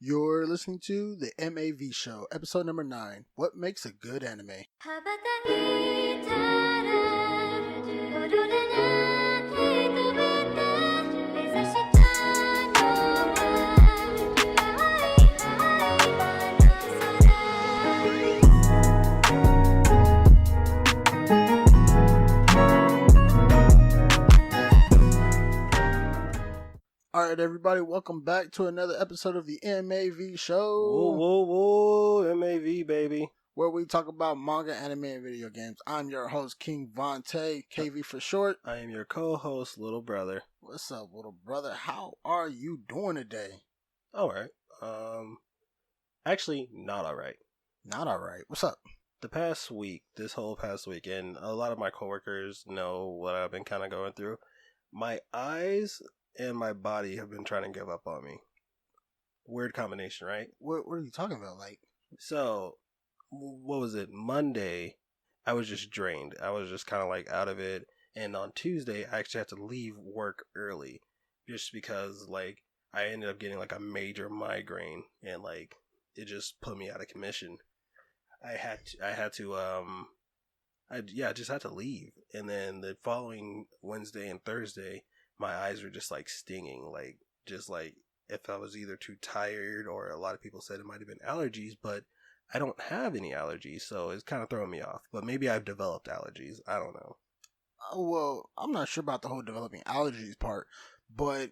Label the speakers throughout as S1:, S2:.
S1: You're listening to the M.A.V. show, episode number 9. What makes a good anime? Alright, everybody, welcome back to another episode of the M.A.V. show.
S2: Whoa, M.A.V. baby.
S1: Where we talk about manga, anime, and video games. I'm your host, King Vontae, KV for short.
S2: I am your co-host, little brother.
S1: What's up, little brother? How are you doing today?
S2: Alright. Actually, not alright.
S1: Not alright. What's up?
S2: This whole past week, and a lot of my coworkers know what I've been kind of going through. My eyes and my body have been trying to give up on me. Weird combination, right?
S1: What are you talking about?
S2: So, what was it? Monday, I was just drained. I was just kind of like out of it. And on Tuesday, I actually had to leave work early just because like I ended up getting like a major migraine and like it just put me out of commission. I just had to leave. And then the following Wednesday and Thursday, my eyes were just like stinging, like just like if I was either too tired or a lot of people said it might have been allergies, but I don't have any allergies, so it's kind of throwing me off. But maybe I've developed allergies. I don't know.
S1: Well, I'm not sure about the whole developing allergies part, but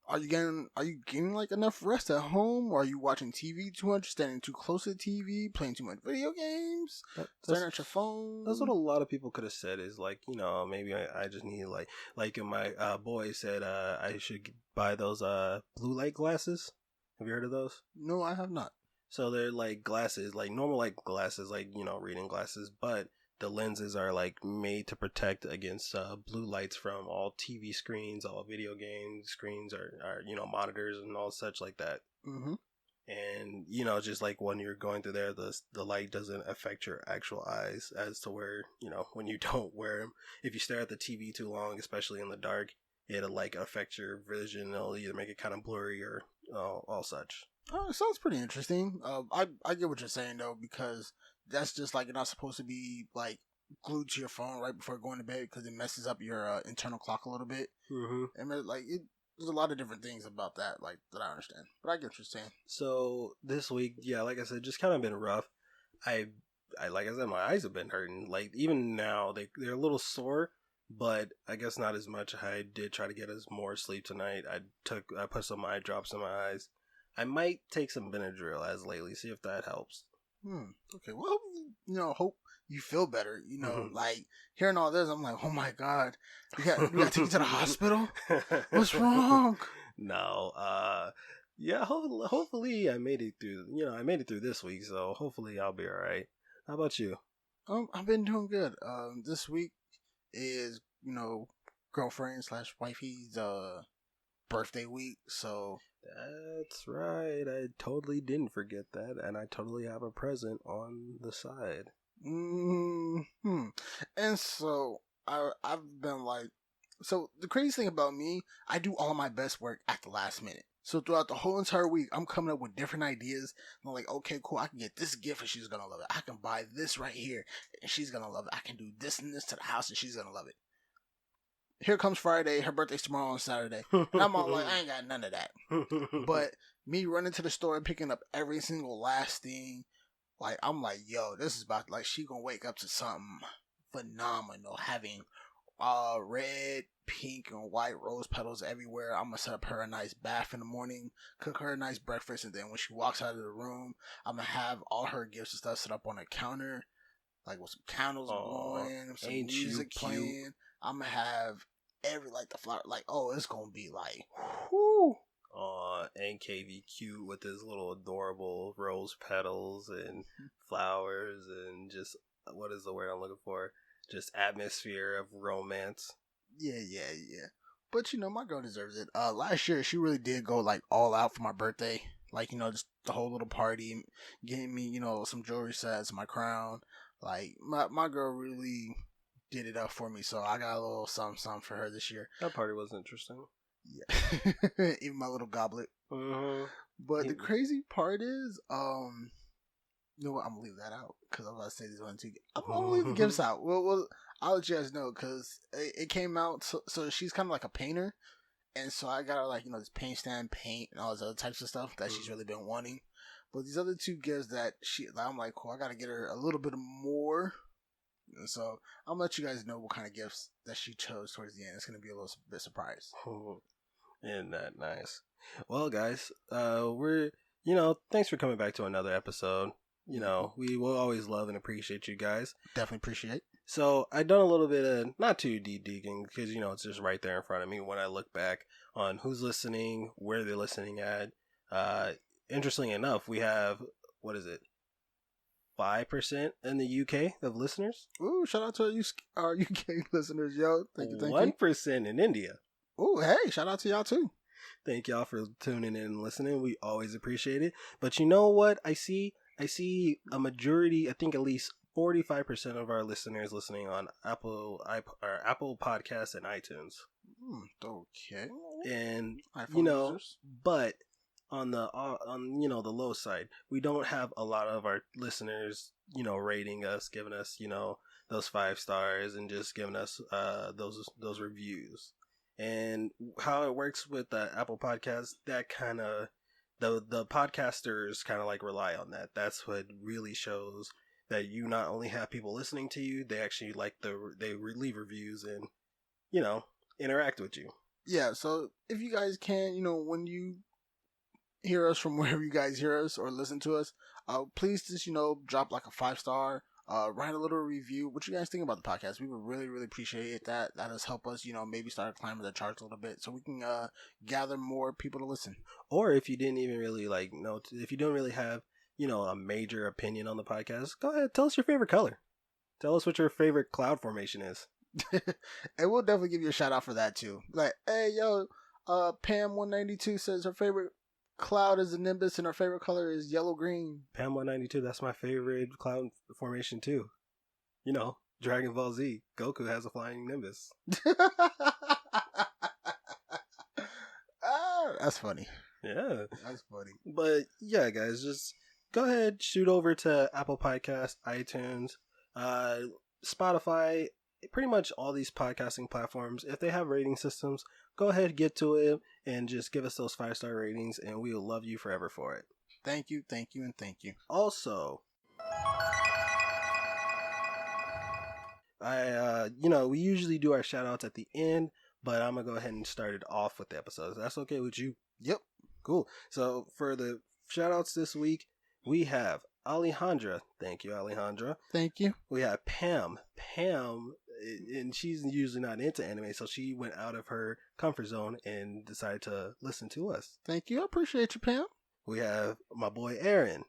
S1: are you getting like enough rest at home, or are you watching TV too much, standing too close to the TV, playing too much video games, staring at your phone?
S2: That's what a lot of people could have said is like, maybe I just need like my boy said I should buy those blue light glasses. Have you heard of those?
S1: No, I have not.
S2: So they're like glasses, like normal like glasses, like, reading glasses, but the lenses are like made to protect against blue lights from all TV screens, all video game screens, or monitors and all such like that.
S1: Mm-hmm.
S2: And just like when you're going through there, the light doesn't affect your actual eyes, as to where when you don't wear them, if you stare at the TV too long, especially in the dark, it'll like affect your vision. It'll either make it kind of blurry or all such.
S1: Oh, it sounds pretty interesting. I get what you're saying though, because that's just like you're not supposed to be like glued to your phone right before going to bed because it messes up your internal clock a little bit.
S2: Mm-hmm.
S1: And there's a lot of different things about that, like that I understand. But I get what you're saying.
S2: So this week, yeah, like I said, just kind of been rough. I like I said, my eyes have been hurting. Like even now, they're a little sore, but I guess not as much. I did try to get us more sleep tonight. I put some eye drops in my eyes. I might take some Benadryl as lately, see if that helps.
S1: Okay. Well, hope you feel better.
S2: Mm-hmm.
S1: Like hearing all this, I'm like, oh my god, we got to take you to the hospital. What's wrong?
S2: No. Yeah. Hopefully, I made it through. I made it through this week, so hopefully, I'll be all right. How about you?
S1: I've been doing good. This week is girlfriend / wifey's birthday week, so.
S2: That's right. I totally didn't forget that, and I totally have a present on the side.
S1: Mm-hmm. And so I've been like, so the crazy thing about me, I do all my best work at the last minute. So throughout the whole entire week, I'm coming up with different ideas. I'm like, okay, cool, I can get this gift and she's gonna love it. I can buy this right here and she's gonna love it. I can do this and this to the house and she's gonna love it. Here comes Friday, her birthday's tomorrow on Saturday. And I'm all like, I ain't got none of that. But me running to the store and picking up every single last thing, like, I'm like, yo, this is about, like, she gonna wake up to something phenomenal. Having red, pink, and white rose petals everywhere. I'm gonna set up her a nice bath in the morning, cook her a nice breakfast, and then when she walks out of the room, I'm gonna have all her gifts and stuff set up on a counter, like with some candles going, some music playing. I'm gonna have the flower, like, oh, it's gonna be like, whoo.
S2: And KV cute with his little adorable rose petals and flowers and just, what is the word I'm looking for? Just atmosphere of romance.
S1: Yeah. But my girl deserves it. Last year she really did go like all out for my birthday. Like, just the whole little party, getting me, some jewelry sets, my crown. Like my girl really did it up for me, so I got a little something for her this year.
S2: That party was interesting.
S1: Yeah. Even my little goblet.
S2: Mm-hmm.
S1: But the crazy part is, you know what? I'm gonna leave that out because I'm about to say this one too. I'm gonna leave the gifts out. Well, I'll let you guys know because it came out. So she's kind of like a painter, and so I got her like this paint stand, paint, and all those other types of stuff that she's really been wanting. But these other two gifts that I'm like, cool. I gotta get her a little bit more. And so I'm gonna let you guys know what kind of gifts that she chose towards the end. It's gonna be a little bit surprise.
S2: Isn't that nice? Well, guys, we're thanks for coming back to another episode. We will always love and appreciate you guys.
S1: Definitely appreciate.
S2: So I done a little bit of not too deep digging because it's just right there in front of me when I look back on who's listening, where they're listening at. Interestingly enough, we have 5% in the UK of listeners.
S1: Ooh, shout out to our UK listeners, yo. Thank you.
S2: 1% in India.
S1: Ooh, hey, shout out to y'all too.
S2: Thank y'all for tuning in and listening. We always appreciate it. But you know what? I see a majority, I think at least 45% of our listeners listening on Apple Podcasts and iTunes.
S1: Okay.
S2: And users. But on the the low side, we don't have a lot of our listeners, rating us, giving us, those 5 stars and just giving us those reviews. And how it works with the Apple Podcasts, that kind of the podcasters kind of like rely on that. That's what really shows that you not only have people listening to you, they actually they leave reviews and interact with you.
S1: Yeah. So if you guys can, when you hear us from wherever you guys hear us or listen to us, please just drop like a 5-star. Write a little review. What you guys think about the podcast? We would really, really appreciate that. That has helped us, maybe start climbing the charts a little bit so we can gather more people to listen.
S2: Or if you didn't even really if you don't really have, a major opinion on the podcast, go ahead, tell us your favorite color. Tell us what your favorite cloud formation is.
S1: And we'll definitely give you a shout out for that too. Like, hey, yo, Pam192 says her favorite cloud is a nimbus and her favorite color is yellow green.
S2: Pam192, that's my favorite cloud formation too. Dragon Ball Z, Goku has a flying nimbus.
S1: That's funny.
S2: Yeah,
S1: that's funny.
S2: But yeah, guys, just go ahead, shoot over to Apple Podcasts, iTunes, Spotify, pretty much all these podcasting platforms. If they have rating systems, go ahead, get to it, and just give us those 5-star ratings, and we will love you forever for it.
S1: Thank you, and thank you.
S2: Also, we usually do our shout outs at the end, but I'm going to go ahead and start it off with the episodes. That's okay with you?
S1: Yep.
S2: Cool. So for the shout outs this week, we have Alejandra. Thank you, Alejandra.
S1: Thank you.
S2: We have Pam. And she's usually not into anime, so she went out of her comfort zone and decided to listen to us.
S1: Thank you. I appreciate you, Pam.
S2: We have my boy Aaron.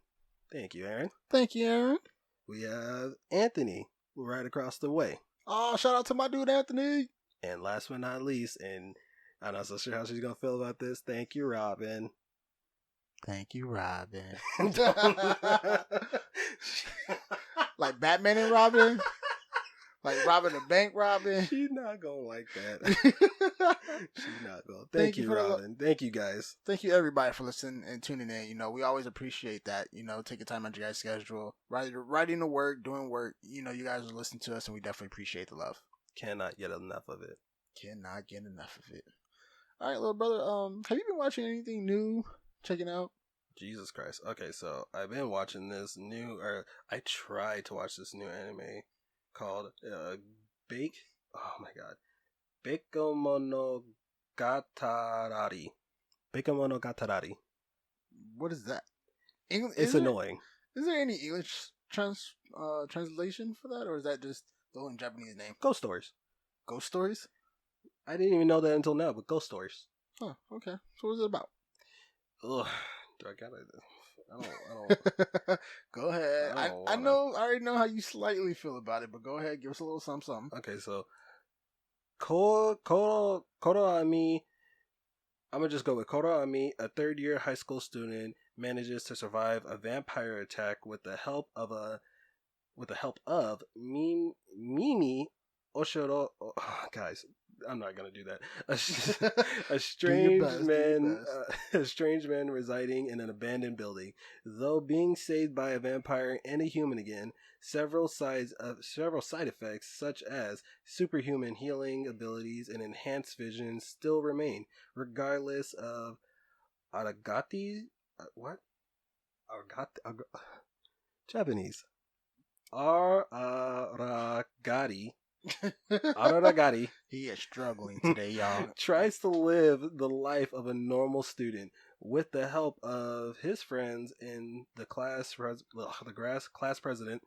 S2: Thank you, Aaron.
S1: Thank you, Aaron.
S2: We have Anthony, right across the way.
S1: Oh, shout out to my dude, Anthony.
S2: And last but not least, and I'm not so sure how she's going to feel about this, thank you, Robin.
S1: Thank you, Robin. Like Batman and Robin? Like Robin the Bank Robin?
S2: She's not going to like that. She's not going to. Thank you, Robin. Thank you, guys.
S1: Thank you, everybody, for listening and tuning in. We always appreciate that. Taking time out of your guys' schedule. Writing the work, doing work. You guys are listening to us, and we definitely appreciate the love.
S2: Cannot get enough of it.
S1: Cannot get enough of it. All right, little brother. Have you been watching anything new? Checking out?
S2: Jesus Christ. Okay, so I've been watching I tried to watch this new anime called oh my god, Bakemonogatari. Bakemonogatari.
S1: What is that?
S2: It's annoying.
S1: Is there any English translation for that, or is that just the whole Japanese name?
S2: Ghost Stories.
S1: Ghost Stories?
S2: I didn't even know that until now, but Ghost Stories.
S1: Huh, okay. So what is it about?
S2: Ugh. Do I gotta... I don't...
S1: Go ahead. I already know how you slightly feel about it, but go ahead. Give us a little something.
S2: Okay, so... Koroami... I'm gonna just go with Koroami, a third-year high school student, manages to survive a vampire attack with the help of Mimi Oshiro... Oh, guys, I'm not gonna do that. A
S1: Do your
S2: strange
S1: best. Do
S2: man,
S1: your best.
S2: a strange man residing in an abandoned building. Though being saved by a vampire and a human again, several side effects such as superhuman healing abilities and enhanced vision still remain, regardless of Aragati. What? Japanese. Aragati. Aragati
S1: He is struggling today, y'all.
S2: tries to live the life of a normal student with the help of his friends in the class president,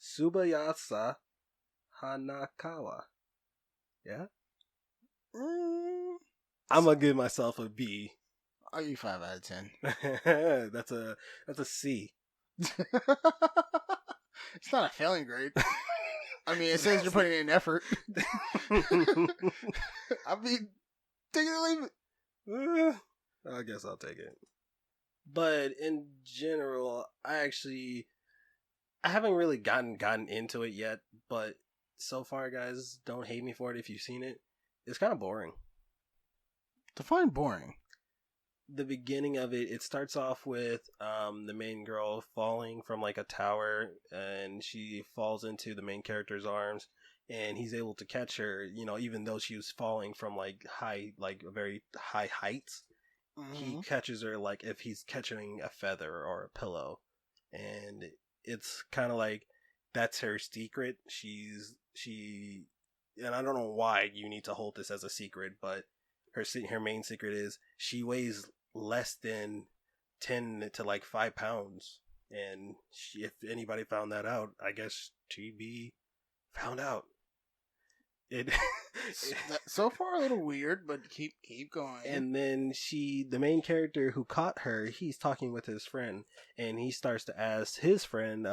S2: Subayasa Hanakawa. Yeah, I'm gonna give myself a B.
S1: I'll give you 5 out of 10.
S2: That's a C.
S1: It's not a failing grade. I mean, it says you're putting in effort. I mean, take it or leave it.
S2: I guess I'll take it. But in general, I haven't really gotten into it yet. But so far, guys, don't hate me for it if you've seen it. It's kind of boring.
S1: Define boring.
S2: The beginning of it starts off with the main girl falling from like a tower, and she falls into the main character's arms, and he's able to catch her, even though she was falling from like very high heights. He catches her like if he's catching a feather or a pillow, and it's kind of like that's her secret. And I don't know why you need to hold this as a secret, but her main secret is she weighs less than 10 to like 5 pounds, and if anybody found that out, I guess she'd be found out.
S1: So far a little weird, but keep going.
S2: And then the main character who caught her, he's talking with his friend, and he starts to ask his friend,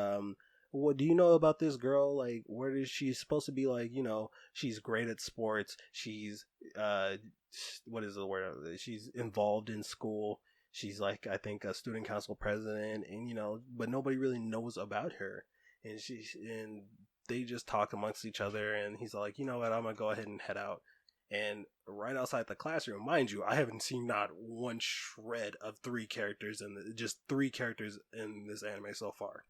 S2: what do you know about this girl? Like, where is she supposed to be? Like, she's great at sports. She's what is the word? She's involved in school. She's like, I think, a student council president, and but nobody really knows about her. And they just talk amongst each other, and he's like, you know what, I'm gonna go ahead and head out. And right outside the classroom, mind you, I haven't seen not one shred of just three characters in this anime so far.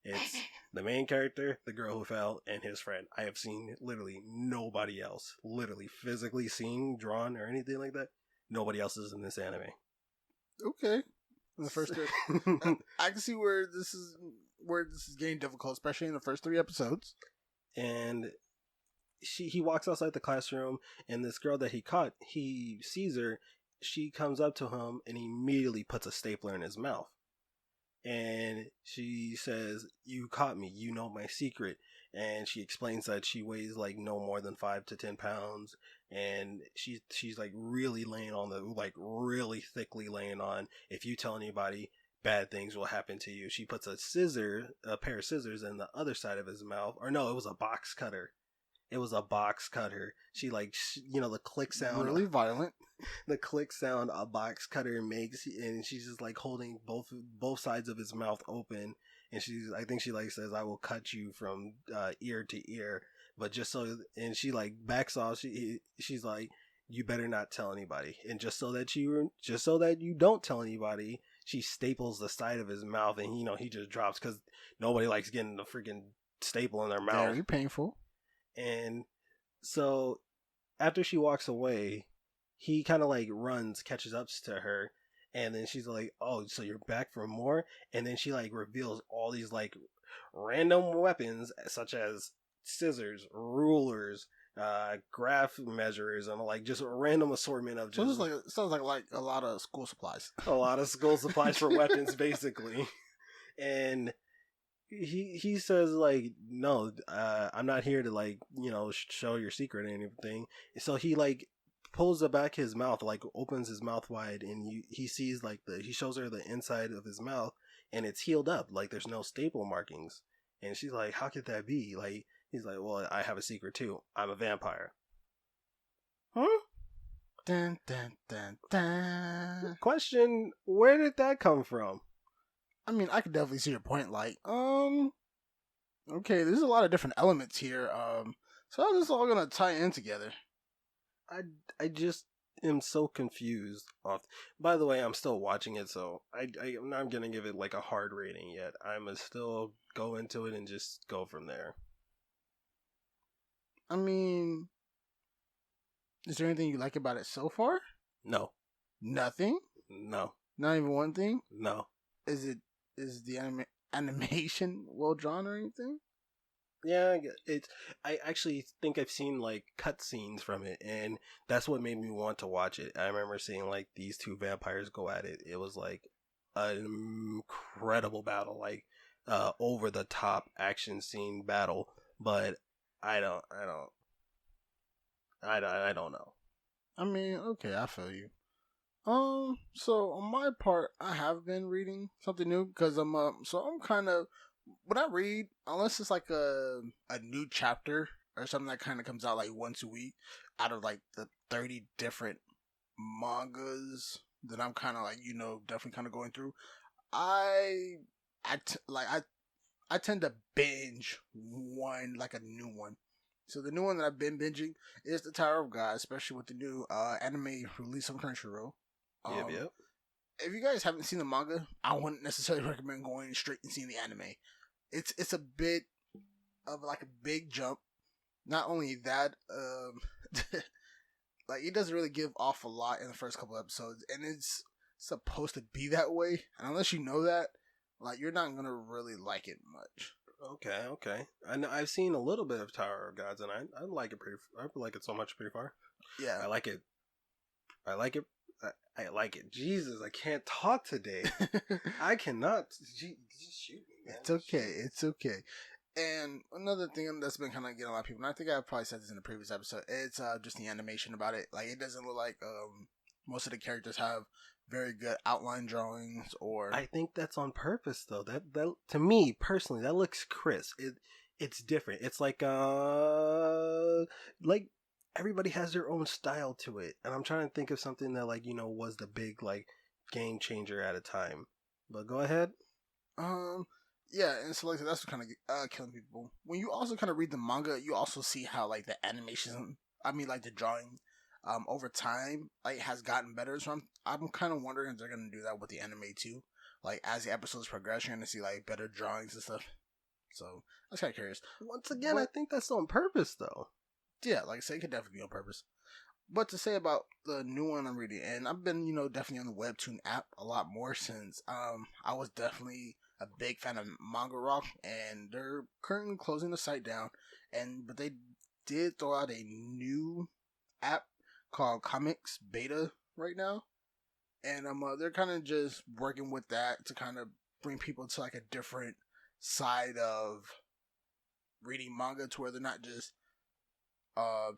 S2: It's the main character, the girl who fell, and his friend. I have seen literally nobody else. Literally physically seen, drawn, or anything like that. Nobody else is in this anime.
S1: Okay. In the first three. I can see where this is getting difficult, especially in the first 3 episodes.
S2: And he walks outside the classroom, and this girl that he caught, he sees her. She comes up to him and he immediately puts a stapler in his mouth. And she says, you caught me, you know my secret. And she explains that she weighs like no more than 5 to 10 pounds. And she's like really really thickly laying on, if you tell anybody, bad things will happen to you. She puts a pair of scissors in the other side of his mouth. Or no, it was a box cutter. She the click sound.
S1: Really violent.
S2: The click sound a box cutter makes, and she's just like holding both sides of his mouth open, and I think she like says, I will cut you from ear to ear, but just so, and she like backs off. She's like, you better not tell anybody, and just so that you don't tell anybody, she staples the side of his mouth, and he just drops, because nobody likes getting the freaking staple in their mouth.
S1: Very painful.
S2: And so after she walks away, he kind of like catches up to her, and then she's like, oh, so you're back for more? And then she like reveals all these like random weapons, such as scissors, rulers, graph measures, and like just a random assortment of just...
S1: So it sounds like a lot of school supplies.
S2: A lot of school supplies for weapons, basically. And he says like, no, I'm not here to like, show your secret or anything. So he like pulls back his mouth, like opens his mouth wide, and he sees like he shows her the inside of his mouth, and it's healed up, like there's no staple markings. And she's like, how could that be? Like, he's like, well, I have a secret too. I'm a vampire. Huh?
S1: Dun, dun, dun, dun.
S2: Question, where did that come from?
S1: I mean, I could definitely see your point. Like, okay, there's a lot of different elements here. So how's this all gonna tie in together?
S2: I just am so confused. By the way, I'm still watching it, so I'm not gonna give it like a hard rating yet. I'm gonna still go into it and just go from there.
S1: I mean, is there anything you like about it so far?
S2: No.
S1: Nothing?
S2: No.
S1: Not even one thing?
S2: No.
S1: Is the animation well drawn or anything?
S2: Yeah, I actually think I've seen like cutscenes from it, and that's what made me want to watch it. I remember seeing like these two vampires go at it. It was like an incredible battle, like over the top action scene battle. But I don't, I don't, I don't know.
S1: I mean, okay, I feel you. So on my part, I have been reading something new because I'm kind of when I read, unless it's like a new chapter or something that kind of comes out like once a week, out of like the 30 different mangas that I'm kind of like definitely kind of going through. I like I tend to binge one like a new one. So the new one that I've been binging is the Tower of God, especially with the new anime release on Crunchyroll.
S2: Yep.
S1: If you guys haven't seen the manga, I wouldn't necessarily recommend going straight and seeing the anime. It's a bit of like a big jump. Not only that, like it doesn't really give off a lot in the first couple episodes, and it's supposed to be that way. And unless you know that, like you're not gonna really like it much.
S2: Okay. I know I've seen a little bit of Tower of Gods, and I like it pretty. I like it so much pretty far.
S1: Yeah,
S2: I like it. I like it. I like it. Jesus, I can't talk today. I cannot. Just shoot me, man.
S1: It's okay. It's okay. And another thing that's been kind of getting a lot of people, and I think I probably said this in the previous episode, it's just the animation about it. Like, it doesn't look like most of the characters have very good outline drawings or.
S2: I think that's on purpose, though. That to me personally, that looks crisp. It's different. It's like everybody has their own style to it, and I'm trying to think of something that was the big like game changer at a time. But go ahead.
S1: Yeah, and so like that's what kind of killing people. When you also kind of read the manga, you also see how like the animation, I mean like the drawing, over time like has gotten better. So I'm kind of wondering if they're gonna do that with the anime too. Like as the episodes progress, you're gonna see like better drawings and stuff. So I was kind of curious.
S2: Once again, I think that's on purpose, though.
S1: Yeah, like I say, it could definitely be on purpose. But to say about the new one I'm reading, and I've been, definitely on the Webtoon app a lot more since I was definitely a big fan of Manga Rock, and they're currently closing the site down. But they did throw out a new app called Comics Beta right now, and they're kind of just working with that to kind of bring people to like a different side of reading manga, to where they're not just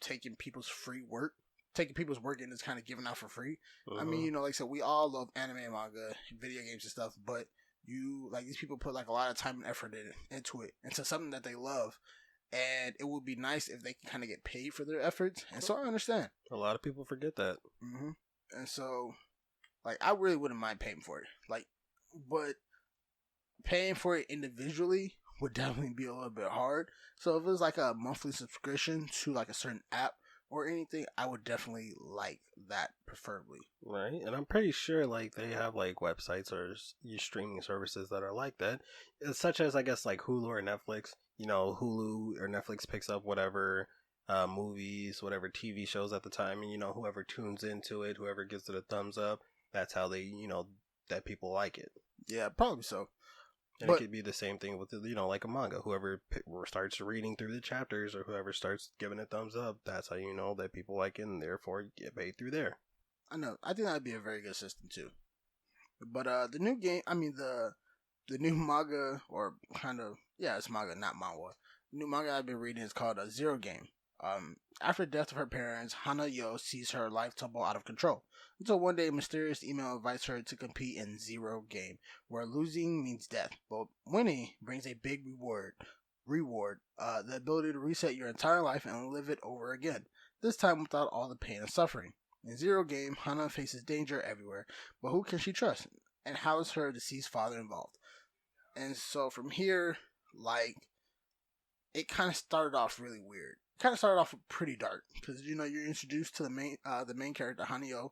S1: taking people's work and it's kind of given out for free. I mean, like I said, we all love anime and manga, video games and stuff, but these people put like a lot of time and effort into something that they love, and it would be nice if they can kind of get paid for their efforts. And so I understand.
S2: A lot of people forget that.
S1: And so, like, I really wouldn't mind paying for it. Like, but paying for it individually would definitely be a little bit hard. So if it was like a monthly subscription to like a certain app or anything, I would definitely like that, preferably.
S2: Right, and I'm pretty sure like they have like websites or streaming services that are like that, such as I guess like Hulu or Netflix. Hulu or Netflix picks up whatever movies, whatever TV shows at the time, and whoever tunes into it, whoever gives it a thumbs up, that's how they that people like it.
S1: Yeah, probably so.
S2: And it could be the same thing with like a manga. Whoever starts reading through the chapters or whoever starts giving it thumbs up, that's how you know that people like it, and therefore get paid through there.
S1: I know. I think that'd be a very good system too. But the new game, I mean the new manga, or kind of, yeah, it's manga, not manhwa. The new manga I've been reading is called Zero Game. After the death of her parents, Hana Yo sees her life tumble out of control. Until one day, a mysterious email invites her to compete in Zero Game, where losing means death, but winning brings a big reward, the ability to reset your entire life and live it over again, this time without all the pain and suffering. In Zero Game, Hana faces danger everywhere, but who can she trust? And how is her deceased father involved? And so from here, like, it kind of started off really weird. kind of started off pretty dark because you're introduced to the main character Hanyo,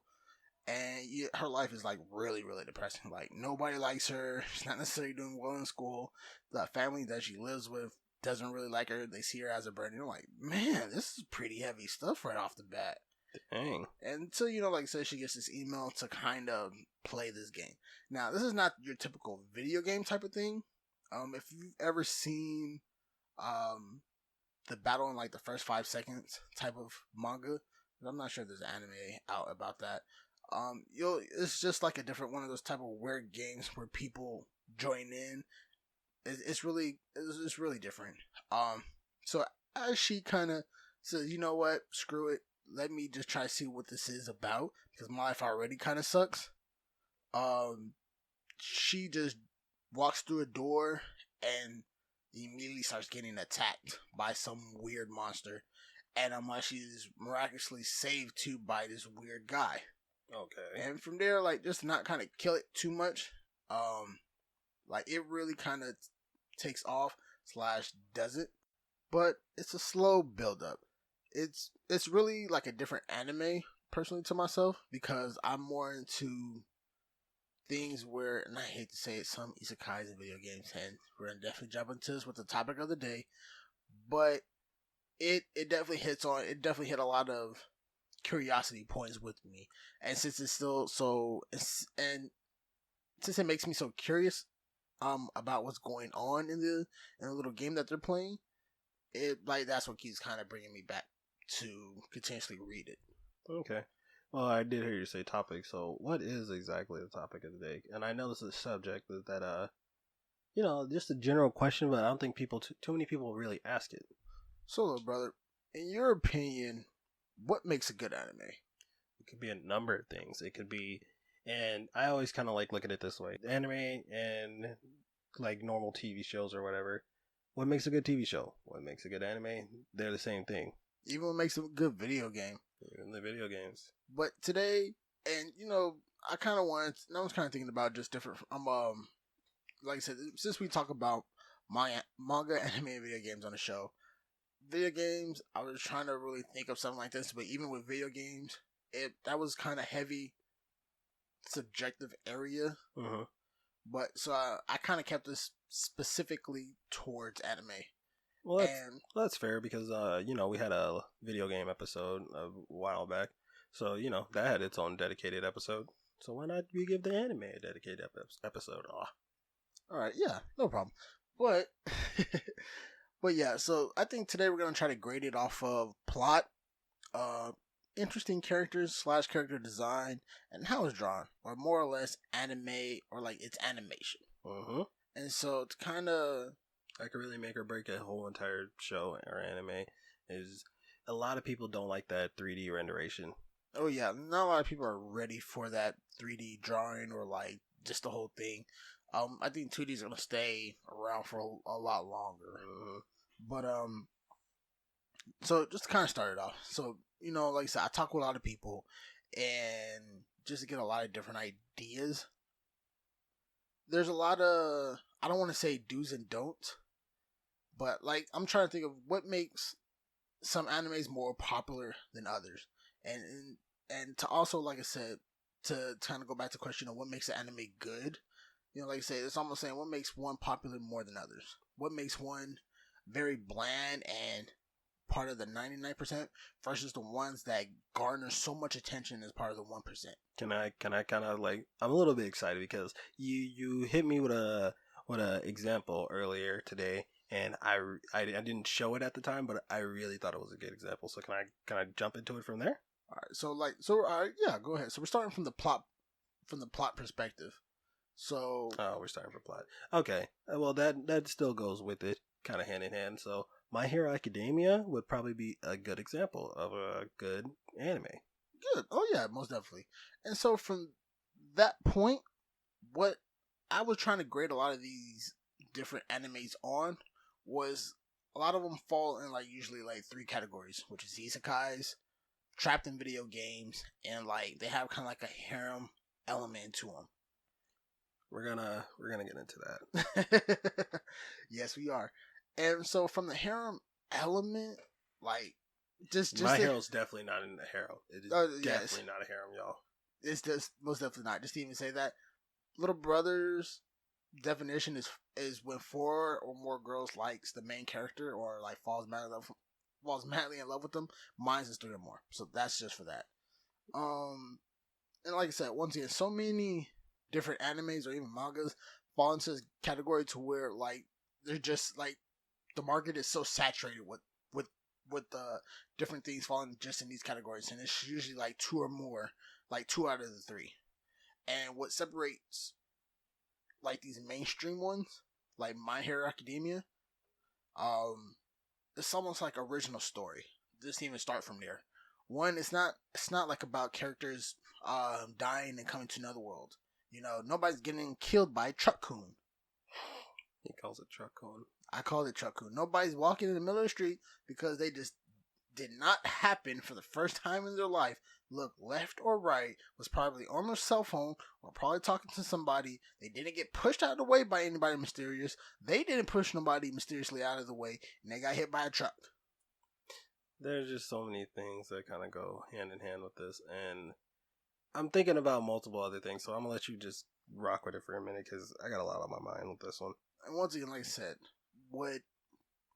S1: and her life is like really really depressing. Like nobody likes her. She's not necessarily doing well in school. The family that she lives with doesn't really like her. They see her as a burden. You're like, man, this is pretty heavy stuff right off the bat.
S2: Dang.
S1: And so, like I said, she gets this email to kind of play this game. Now, this is not your typical video game type of thing. If you've ever seen the battle in like the first 5 seconds type of manga, I'm not sure there's anime out about that. It's just like a different one of those type of weird games where people join in. It's really different. So as she kind of says, you know what, screw it, let me just try to see what this is about because my life already kind of sucks. She just walks through a door and immediately starts getting attacked by some weird monster, and she's miraculously saved too by this weird guy.
S2: Okay.
S1: And from there, like, just not kind of kill it too much. Like it really kind of takes off / doesn't, but it's a slow build up. It's really like a different anime personally to myself because I'm more into things where, and I hate to say it, some isekais in video games, and we're gonna definitely jump into this with the topic of the day, but it definitely hit a lot of curiosity points with me, and since it's still and since it makes me so curious about what's going on in the little game that they're playing, it like that's what keeps kind of bringing me back to continuously read it.
S2: Okay. Well, I did hear you say topic, so what is exactly the topic of the day? And I know this is a subject that just a general question, but I don't think too many people really ask it.
S1: So, little brother, in your opinion, what makes a good anime?
S2: It could be a number of things. It could be, and I always kind of like looking at it this way: anime and like normal TV shows or whatever. What makes a good TV show? What makes a good anime? They're the same thing.
S1: Even what makes a good video game.
S2: Even the video games.
S1: But today, and I kind of I was kind of thinking about just different. Like I said, since we talk about manga, anime, and video games on the show, video games, I was trying to really think of something like this. But even with video games, that was kind of heavy, subjective area.
S2: Uh-huh.
S1: But so I kind of kept this specifically towards anime.
S2: Well, that's fair because we had a video game episode a while back, so that had its own dedicated episode. So why not we give the anime a dedicated episode? All
S1: right, yeah, no problem. But but yeah, so I think today we're gonna try to grade it off of plot, interesting characters / character design, and how it's drawn, or more or less anime or like its animation.
S2: Uh-huh.
S1: And so to kind of,
S2: I could really make or break a whole entire show or anime. Is a lot of people don't like that 3D renderation.
S1: Oh yeah, not a lot of people are ready for that 3D drawing or like just the whole thing. I think 2D is gonna stay around for a lot longer. But so just to kind of start it off. So like I said, I talk with a lot of people, and just to get a lot of different ideas. There's a lot of, I don't want to say do's and don'ts, but like I'm trying to think of what makes some animes more popular than others, and to also, like I said, to kind of go back to the question of what makes an anime good. Like I say, it's almost saying what makes one popular more than others. What makes one very bland and part of the 99% versus the ones that garner so much attention as part of the 1%.
S2: Can I kind of like, I'm a little bit excited because you hit me with a example earlier today, and I didn't show it at the time, but I really thought it was a good example. So can I jump into it from there?
S1: All right. So yeah, go ahead. So we're starting from the plot perspective. So
S2: we're starting from plot. Okay. Well, that still goes with it, kind of hand in hand. So My Hero Academia would probably be a good example of a good anime.
S1: Good. Oh yeah, most definitely. And so from that point, what I was trying to grade a lot of these different animes on was a lot of them fall in like usually like 3 categories, which is isekais, trapped in video games, and like they have kind of like a harem element to them.
S2: We're gonna get into that.
S1: Yes, we are. And so from the harem element, Like, just
S2: My Hero's definitely not in the harem. It is definitely not a harem, y'all.
S1: It's just most definitely not. Just to even say that, little brothers definition is when 4 or more girls likes the main character or like falls madly in love with them. Mine's is 3 or more. So that's just for that. And like I said, once again, so many different animes or even mangas fall into this category to where like they're just like the market is so saturated with different things falling just in these categories, and it's usually like 2 or more, like 2 out of the 3. And what separates like these mainstream ones, like My Hero Academia, it's almost like original story. Just even start from there. One, it's not like about characters dying and coming to another world. You know, nobody's getting killed by Truck-kun.
S2: He calls it Truck-kun.
S1: I call it Truck-kun. Nobody's walking in the middle of the street because they just did not happen for the first time in their life. Look left or right, was probably on their cell phone or probably talking to somebody. They didn't get pushed out of the way by anybody mysterious. They didn't push nobody mysteriously out of the way, and they got hit by a truck.
S2: There's just so many things that kind of go hand in hand with this, and I'm thinking about multiple other things, so I'm gonna let you just rock with it for a minute because I got a lot on my mind with this one.
S1: And once again, like I said, what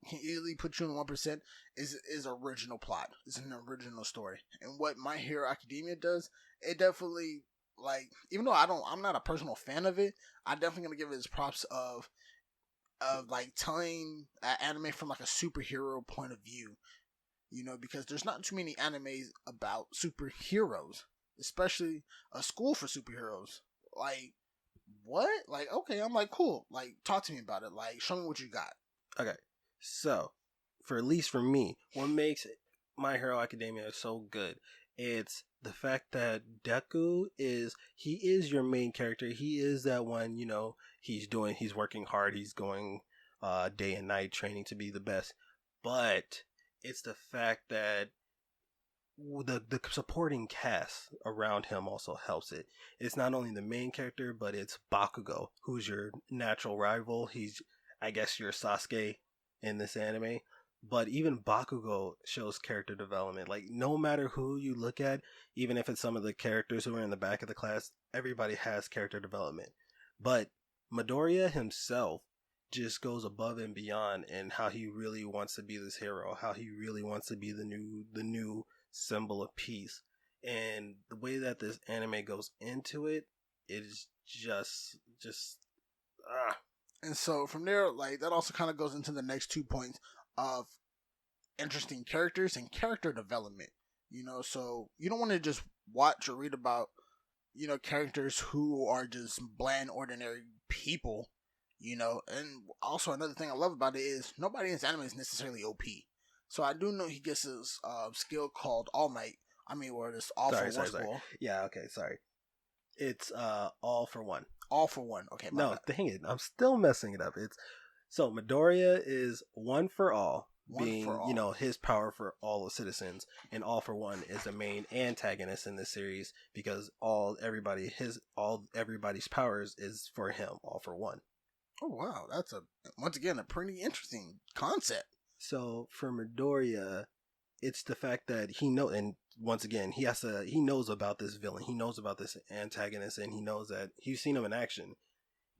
S1: can easily put you in 1% is original plot. It's an original story. And what My Hero Academia does, it definitely, like, even though I'm not a personal fan of it, I definitely gonna give it its props of like telling an anime from like a superhero point of view. You know, because there's not too many animes about superheroes, especially a school for superheroes. Like, what? Like, okay, I'm like, cool. Like, talk to me about it. Like, show me what you got.
S2: Okay, so at least for me, what makes My Hero Academia so good, it's the fact that Deku he is your main character. He is that one, you know, he's working hard, he's going day and night training to be the best. But it's the fact that the supporting cast around him also helps it. It's not only the main character, but it's Bakugo, who's your natural rival. He's, I guess, your Sasuke in this anime. But even Bakugo shows character development. Like, no matter who you look at, even if it's some of the characters who are in the back of the class, everybody has character development. But Midoriya himself just goes above and beyond in how he really wants to be this hero, how he really wants to be the new symbol of peace. And the way that this anime goes into it is just
S1: And so from there, like, that also kind of goes into the next 2 points of interesting characters and character development. You know, so you don't want to just watch or read about, you know, characters who are just bland, ordinary people. You know, and also another thing I love about it is nobody in this anime is necessarily OP. So I do know he gets his skill called All Might. I mean, or this All for One skill.
S2: Yeah, okay, sorry. It's All for One.
S1: All for One. Okay,
S2: no, bad. Dang it, I'm still messing it up. It's so Midoriya is One for All, you know, his power for all the citizens, and All for One is the main antagonist in this series because everybody's powers is for him. All for One.
S1: Oh wow, that's once again a pretty interesting concept.
S2: So for Midoriya, it's the fact that and once again he knows about this villain, he knows about this antagonist, and he knows that he's seen him in action,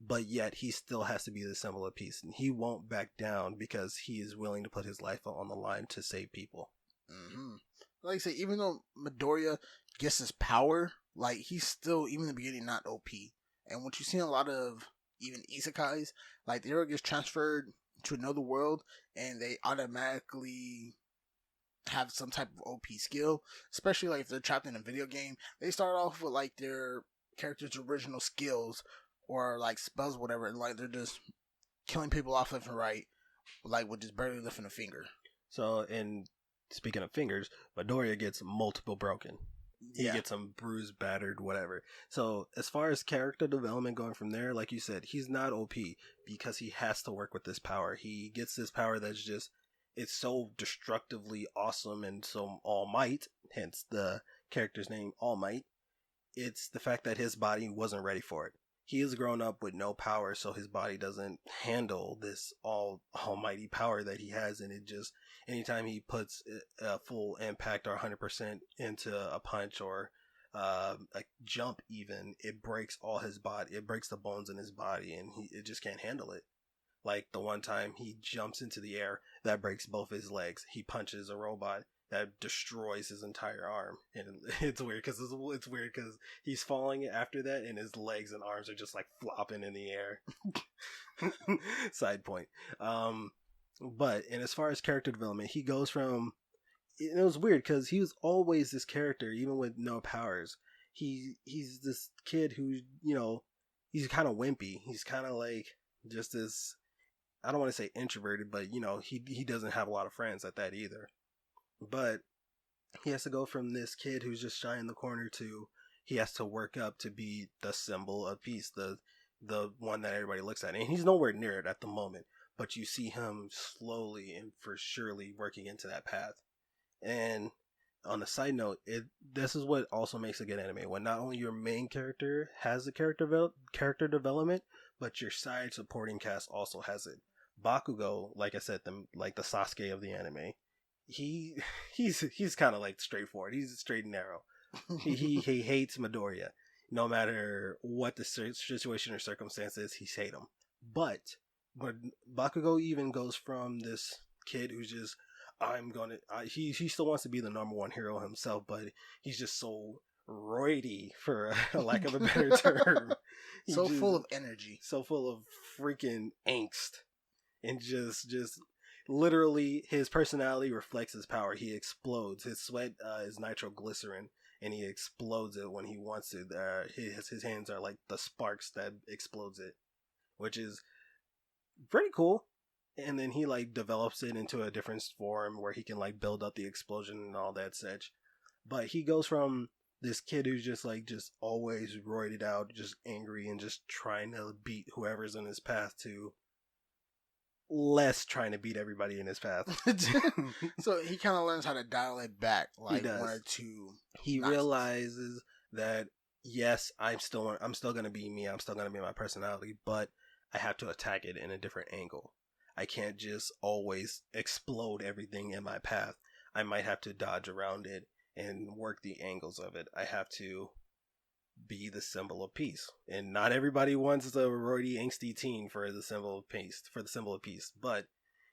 S2: but yet he still has to be the symbol of peace, and he won't back down because he is willing to put his life on the line to save people.
S1: Mm-hmm. Like I say, even though Midoriya gets his power, like he's still even in the beginning not OP, and what you see in a lot of even isekais, like the hero gets transferred to another world and they automatically have some type of OP skill, especially like if they're trapped in a video game. They start off with like their character's original skills or like spells or whatever, and like they're just killing people off left and right, like with just barely lifting a finger.
S2: So, and speaking of fingers, Midoriya gets multiple broken. He gets them bruised, battered, whatever. So as far as character development going from there, like you said, he's not OP because he has to work with this power. He gets this power that's just, it's so destructively awesome and so All Might, hence the character's name All Might. It's the fact that his body wasn't ready for it. he has grown up with no power, so his body doesn't handle this almighty power that he has, and it just anytime he puts a full impact or 100% into a punch or a jump, even it breaks all his body. It breaks the bones in his body, and it just can't handle it. Like the one time he jumps into the air, that breaks both his legs. He punches a robot that destroys his entire arm, and it's weird because he's falling after that, and his legs and arms are just like flopping in the air. Side point. But and as far as character development, he goes from. It was weird because he was always this character, even with no powers. He's this kid who he's kind of wimpy. He's kind of like just this. I don't want to say introverted, but he doesn't have a lot of friends at that either. But he has to go from this kid who's just shy in the corner to he has to work up to be the symbol of peace, the one that everybody looks at, and he's nowhere near it at the moment. But you see him slowly and for surely working into that path. And on a side note, this is what also makes a good anime, when not only your main character has the character development, but your side supporting cast also has it. Bakugo, like I said, the Sasuke of the anime, he's kind of like straightforward. He's straight and narrow. he hates Midoriya, no matter what the situation or circumstances. He's hate him. But Bakugo even goes from this kid who's just he still wants to be the number one hero himself, but he's just so roidy, for a lack of a better term.
S1: Full of energy.
S2: So full of freaking angst. And just literally his personality reflects his power. He explodes. His sweat is nitroglycerin, and he explodes it when he wants to. His hands are like the sparks that explodes it, which is pretty cool. And then he like develops it into a different form where he can like build up the explosion and all that such. But he goes from this kid who's just always roided out, just angry and just trying to beat whoever's in his path, to less trying to beat everybody in his path.
S1: So he kind of learns how to dial it back, like
S2: he does.
S1: one or two.
S2: He realizes that yes, I'm still going to be me. I'm still going to be my personality, but I have to attack it in a different angle. I can't just always explode everything in my path. I might have to dodge around it and work the angles of it. I have to be the symbol of peace. And not everybody wants the roidy, angsty teen for the symbol of peace. But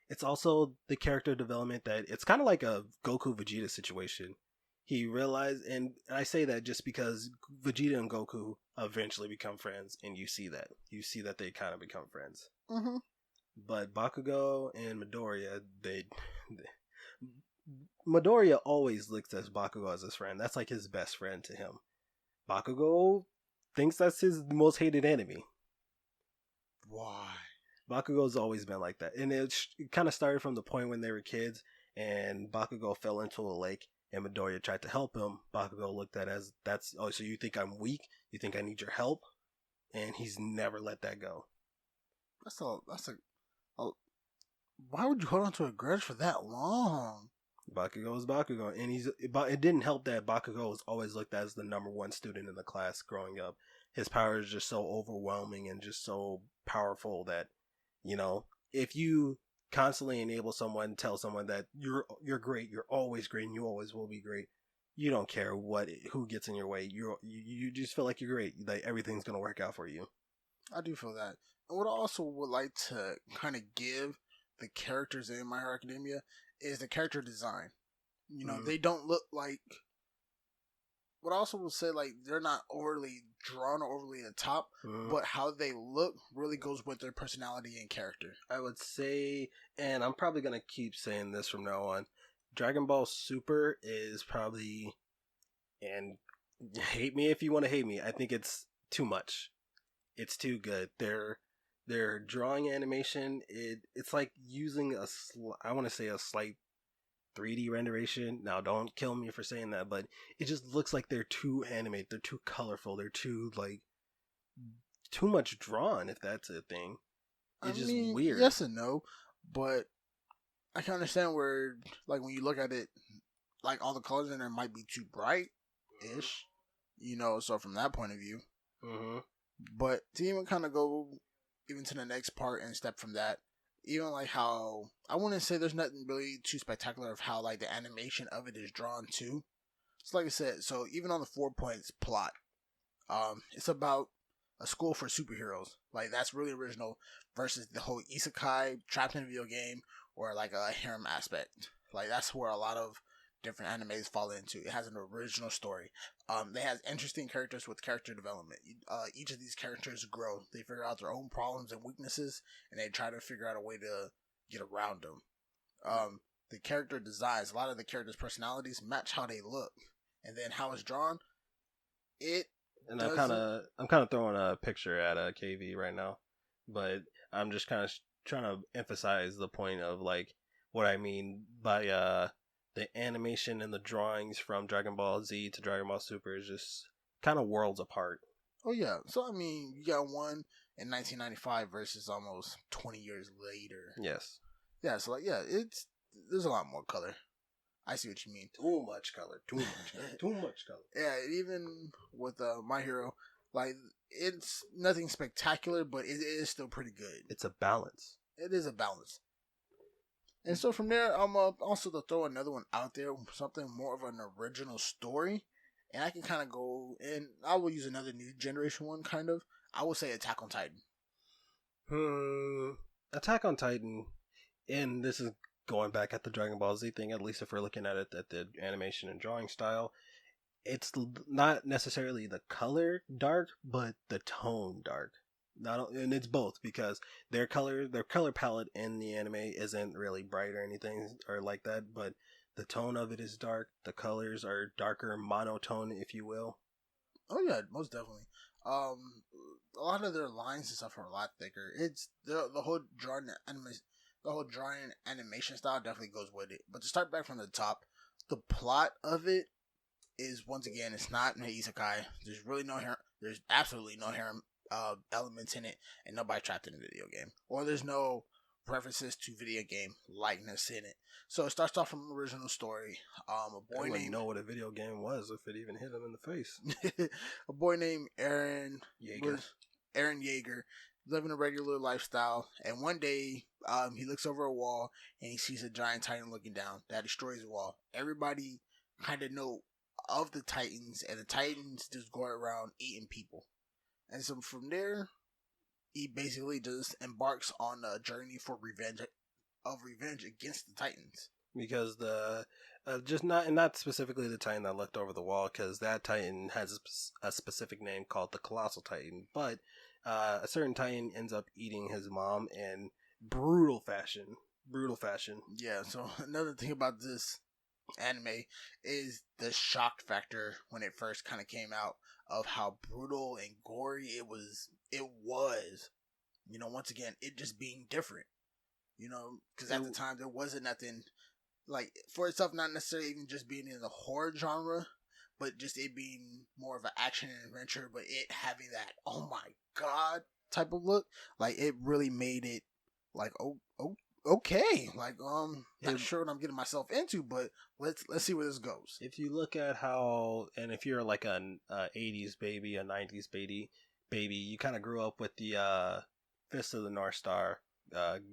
S2: it's also the character development that it's kind of like a Goku Vegeta situation. He realized, and I say that just because Vegeta and Goku eventually become friends, and you see that they kind of become friends.
S1: Mm-hmm.
S2: But Bakugo and Midoriya, Midoriya always looks at Bakugo as his friend. That's like his best friend to him. Bakugo thinks that's his most hated enemy.
S1: Why?
S2: Bakugo's always been like that. And it kind of started from the point when they were kids and Bakugo fell into a lake and Midoriya tried to help him. Bakugo looked at it as, so you think I'm weak? You think I need your help? And he's never let that go.
S1: Why would you hold on to a grudge for that long?
S2: Bakugo is Bakugo, and it didn't help that Bakugo was always looked at as the number one student in the class growing up. His power is just so overwhelming and just so powerful that, if you constantly enable someone, tell someone that you're great, you're always great, and you always will be great, you don't care who gets in your way. You just feel like you're great, like everything's gonna work out for you.
S1: I do feel that. And what I also would like to kind of give the characters in My Hero Academia is the character design. They don't look like. What I also will say, like, they're not overly drawn or overly at the top, but how they look really goes with their personality and character.
S2: I would say, and I'm probably gonna keep saying this from now on, Dragon Ball Super is probably, and hate me if you want to hate me, I think it's too much. It's too good. Their drawing animation, it's like using I want to say a slight 3D renderation. Now, don't kill me for saying that, but it just looks like they're too animated. They're too colorful. They're too much drawn, if that's a thing. It's just weird.
S1: Yes and no, but I can understand where, like, when you look at it, like, all the colors in there might be too bright-ish, so from that point of view.
S2: Mm-hmm.
S1: But to even kind of go even to the next part and step from that, even like how I wouldn't say there's nothing really too spectacular of how like the animation of it is drawn too. So like I said, so even on the 4 points plot, it's about a school for superheroes. Like that's really original versus the whole isekai trapped in a video game or like a harem aspect. Like that's where a lot of different animes fall into. It has an original story. They has interesting characters with character development. Each of these characters grow. They figure out their own problems and weaknesses, and they try to figure out a way to get around them. The character designs, a lot of the characters' personalities match how they look, and then how it's drawn. It
S2: And
S1: doesn't.
S2: I'm kind of throwing a picture at a KV right now, but I'm just kind of trying to emphasize the point of like what I mean by the animation and the drawings from Dragon Ball Z to Dragon Ball Super is just kind of worlds apart.
S1: Oh yeah. So I mean, you got one in 1995 versus almost 20 years later.
S2: Yes.
S1: Yeah. So like, yeah, it's there's a lot more color. I see what you mean.
S2: Too much color. Too much color. Too much color.
S1: Yeah. Even with My Hero, like it's nothing spectacular, but it is still pretty good.
S2: It's a balance.
S1: It is a balance. And so from there, I'm also to throw another one out there, something more of an original story. And I can kind of go, and I will use another new generation one, kind of. I will say Attack on Titan.
S2: Attack on Titan, and this is going back at the Dragon Ball Z thing, at least if we're looking at it at the animation and drawing style, it's not necessarily the color dark, but the tone dark. And it's both because their color palette in the anime isn't really bright or anything or like that, but the tone of it is dark. The colors are darker, monotone, if you will.
S1: Oh yeah, most definitely. A lot of their lines and stuff are a lot thicker. It's the whole drawing animation style definitely goes with it. But to start back from the top, the plot of it is once again it's not an isekai. There's really no harem. There's absolutely no harem elements in it, and nobody trapped in a video game. Or there's no references to video game likeness in it. So it starts off from an original story. A boy
S2: wouldn't
S1: named
S2: know what a video game was if it even hit him in the face.
S1: a boy named Aaron
S2: Yeager.
S1: Aaron Yeager living a regular lifestyle, and one day he looks over a wall and he sees a giant titan looking down that destroys the wall. Everybody kind of know of the titans, and the titans just go around eating people. And so from there, he basically just embarks on a journey for revenge against the titans.
S2: Because the just not specifically the Titan that looked over the wall, because that Titan has a specific name called the Colossal Titan, but a certain Titan ends up eating his mom in brutal fashion.
S1: Yeah. So another thing about this anime is the shock factor when it first kind of came out of how brutal and gory it was. You know, once again, it just being different. You know, because at the time there wasn't nothing like for itself, not necessarily even just being in the horror genre, but just it being more of an action and adventure, but it having that oh my god type of look. Like it really made it like okay, like not sure what I'm getting myself into, but let's see where this goes.
S2: If you look at how, and if you're like an 80s baby, a 90s baby, you kind of grew up with the Fist of the North Star,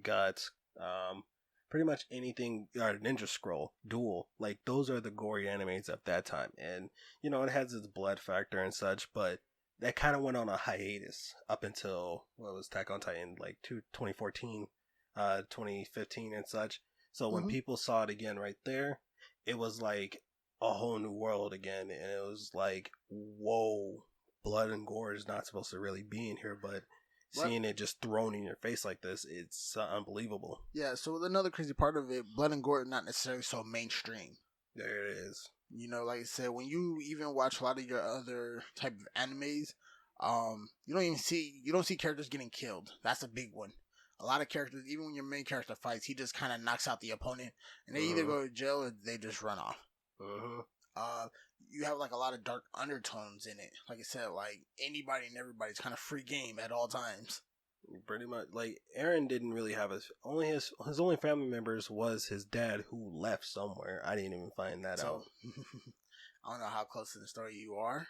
S2: Guts, pretty much anything, or Ninja Scroll, Duel, like those are the gory animes of that time. And, you know, it has its blood factor and such, but that kind of went on a hiatus up until, what was Attack on Titan, like 2014, 2015 and such. So when people saw it again right there, it was like a whole new world again. And it was like, whoa, blood and gore is not supposed to really be in here, but seeing it just thrown in your face like this, it's unbelievable.
S1: Yeah, so another crazy part of it, blood and gore not necessarily so mainstream.
S2: There it is.
S1: You know, like I said, when you even watch a lot of your other type of animes, you don't see characters getting killed. That's a big one. A lot of characters, even when your main character fights, he just kind of knocks out the opponent, and they either go to jail or they just run off. You have like a lot of dark undertones in it. Like I said, like anybody and everybody's kind of free game at all times.
S2: Pretty much, like Aaron didn't really have his only family members was his dad who left somewhere. I didn't even find that out.
S1: I don't know how close to the story you are,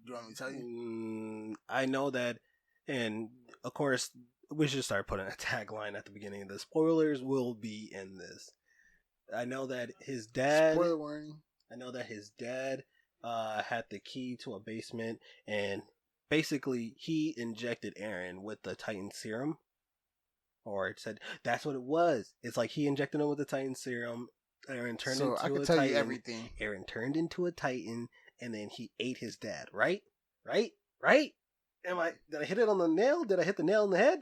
S1: Do you want me to tell you?
S2: I know that, and of course, we should start putting a tagline at the beginning of this. Spoilers will be in this. I know that his dad.
S1: Spoiler warning.
S2: I know that his dad had the key to a basement, and basically he injected Aaron with the Titan serum. Or it said that's what it was. It's like he injected him with the Titan serum. Aaron turned into a Titan. So I can tell you
S1: everything.
S2: Aaron turned into a Titan, and then he ate his dad. Right? Did I hit it on the nail? Did I hit the nail on the head?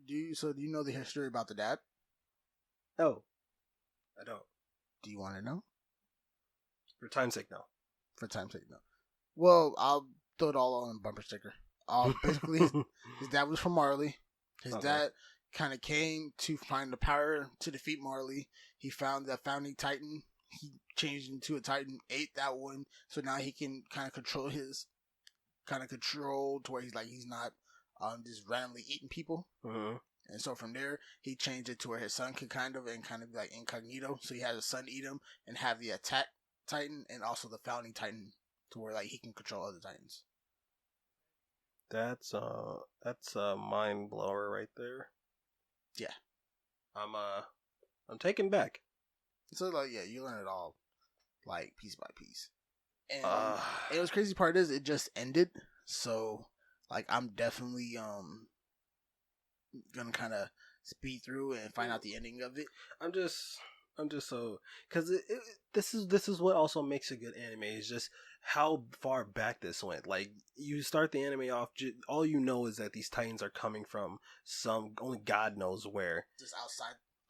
S1: Do you know the history about the dad?
S2: No, I don't.
S1: Do you want to know?
S2: For time's sake, no.
S1: For time's sake, no. Well, I'll throw it all on a bumper sticker. Basically, his dad was from Marley. His dad kind of came to find the power to defeat Marley. He found that founding Titan. He changed into a Titan, ate that one, so now he can kind of control to where he's not just randomly eating people.
S2: Uh-huh.
S1: And so from there, he changed it to where his son could kind of be like incognito. So he had his son eat him and have the attack Titan and also the founding Titan to where like he can control other Titans.
S2: That's a mind blower right there.
S1: Yeah.
S2: I'm taken back.
S1: So like you learn it all like piece by piece. And it was crazy part is it just ended. So like I'm definitely gonna kind of speed through and find out the ending of it.
S2: I'm just so because this is what also makes a good anime is just how far back this went. Like you start the anime off, all you know is that these Titans are coming from only God knows where.
S1: Just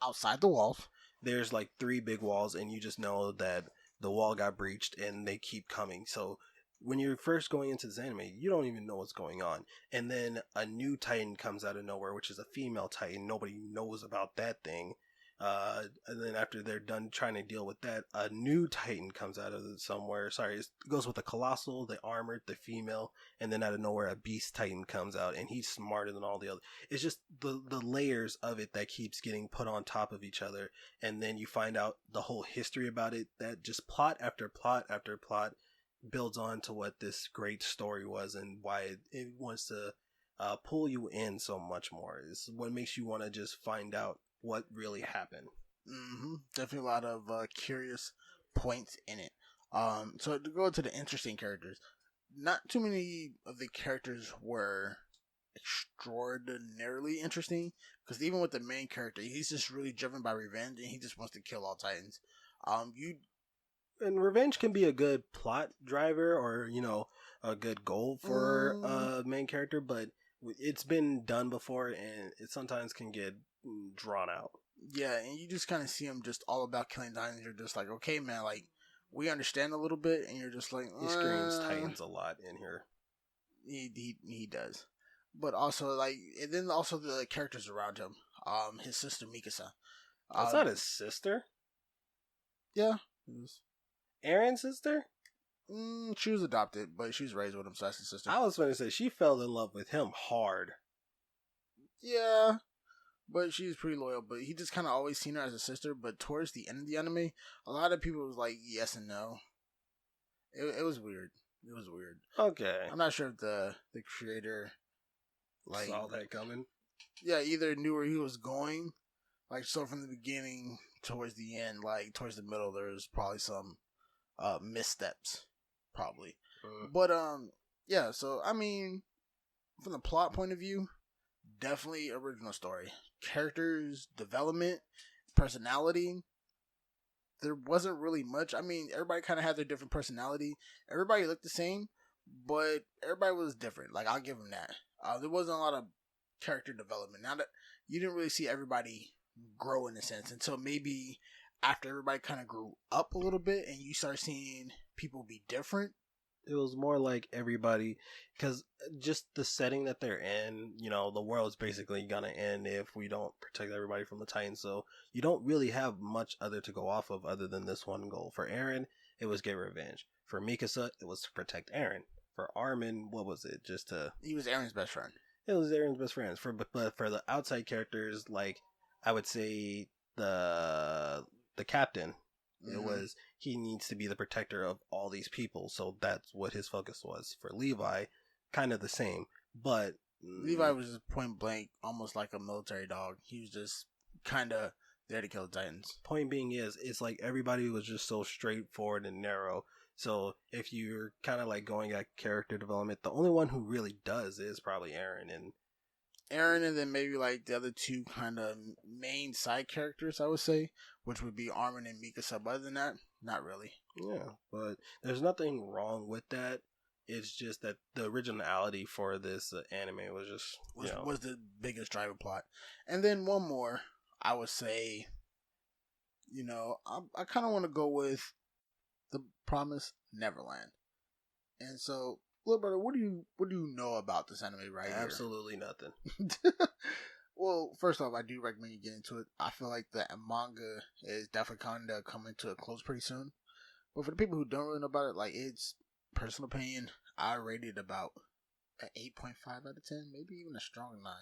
S1: outside the walls.
S2: There's like 3 big walls, and you just know that the wall got breached, and they keep coming. So when you're first going into this anime, you don't even know what's going on. And then a new Titan comes out of nowhere, which is a female Titan. Nobody knows about that thing. And then after they're done trying to deal with that, a new Titan comes out of somewhere. Sorry, it goes with the Colossal, the Armored, the female, and then out of nowhere a Beast Titan comes out, and he's smarter than all the other. It's just the layers of it that keeps getting put on top of each other, and then you find out the whole history about it. That just plot after plot after plot builds on to what this great story was and why it wants to pull you in so much more. It's what makes you want to just find out what really happened.
S1: Mm-hmm. Definitely a lot of curious points in it. So to go to the interesting characters, not too many of the characters were extraordinarily interesting because even with the main character, he's just really driven by revenge and he just wants to kill all Titans.
S2: And revenge can be a good plot driver or a good goal for a main character, but it's been done before and it sometimes can get drawn out.
S1: Yeah, and you just kind of see him just all about killing Titans. You're just like, okay, man, like we understand a little bit, and you're just like,
S2: he screams Titans a lot in here.
S1: He does, but also like, and then also the characters around him. His sister Mikasa.
S2: That's not his sister.
S1: Yeah,
S2: Aaron's sister.
S1: She was adopted, but she was raised with him, so that's his sister.
S2: I was going to say she fell in love with him hard.
S1: Yeah. But she's pretty loyal, but he just kind of always seen her as a sister. But towards the end of the anime, a lot of people was like yes and no. It was weird. It was weird.
S2: Okay.
S1: I'm not sure if the creator like
S2: saw that coming.
S1: Yeah, either knew where he was going, like so from the beginning towards the end, like towards the middle, there's probably some missteps, probably. But yeah. So I mean, from the plot point of view, definitely original story. Characters, development, personality. There wasn't really much. I mean, everybody kind of had their different personality. Everybody looked the same, but everybody was different. Like, I'll give them that. There wasn't a lot of character development. Now that you didn't really see everybody grow in a sense until maybe after everybody kind of grew up a little bit and you start seeing people be different.
S2: It was more like everybody, because just the setting that they're in, the world's basically gonna end if we don't protect everybody from the Titans. So you don't really have much other to go off of other than this one goal. For Aaron, it was get revenge. For Mikasa, it was to protect Aaron. For Armin, what was it?
S1: He was Aaron's best friend.
S2: It was Aaron's best friend. But for the outside characters, like I would say the captain. It was he needs to be the protector of all these people, so that's what his focus was. For Levi, kind of the same, but
S1: Levi was just point blank, almost like a military dog. He was just kind of there to kill the Titans.
S2: Point being is, it's like everybody was just so straightforward and narrow. So if you're kind of like going at character development, the only one who really does is probably Aaron,
S1: and then maybe like the other two kind of main side characters, I would say, which would be Armin and Mikasa. But other than that, not really.
S2: Yeah, but there's nothing wrong with that. It's just that the originality for this anime was just
S1: was the biggest driver plot. And then one more, I would say, I kind of want to go with The Promised Neverland. And so, little brother, what do you know about this anime right here?
S2: Absolutely nothing.
S1: Well, first off, I do recommend you get into it. I feel like the manga is definitely kind of coming to a close pretty soon. But for the people who don't really know about it, like, it's personal opinion, I rated about an 8.5 out of 10, maybe even a strong 9.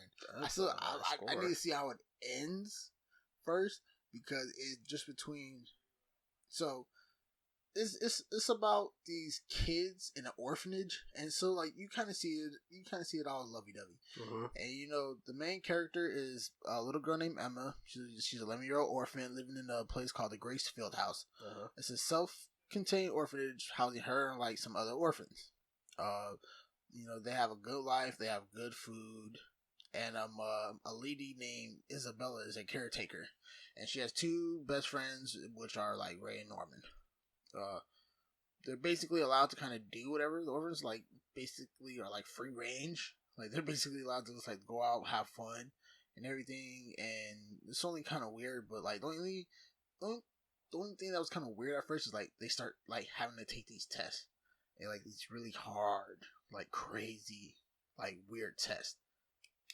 S1: I need to see how it ends first, because it's just between. So it's about these kids in an orphanage, and so like you kind of see it all lovey dovey. And the main character is a little girl named Emma. She's an 11-year-old orphan living in a place called the Gracefield House. It's a self-contained orphanage housing her and like some other orphans. They have a good life, they have good food, and a lady named Isabella is a caretaker, and she has two best friends, which are like Ray and Norman. They're basically allowed to kind of do whatever. The orphans like basically are like free range. Like they're basically allowed to just like go out, have fun, and everything. And it's only kind of weird, but like the only thing that was kind of weird at first is like they start like having to take these tests, and like these really hard, like crazy, like weird tests.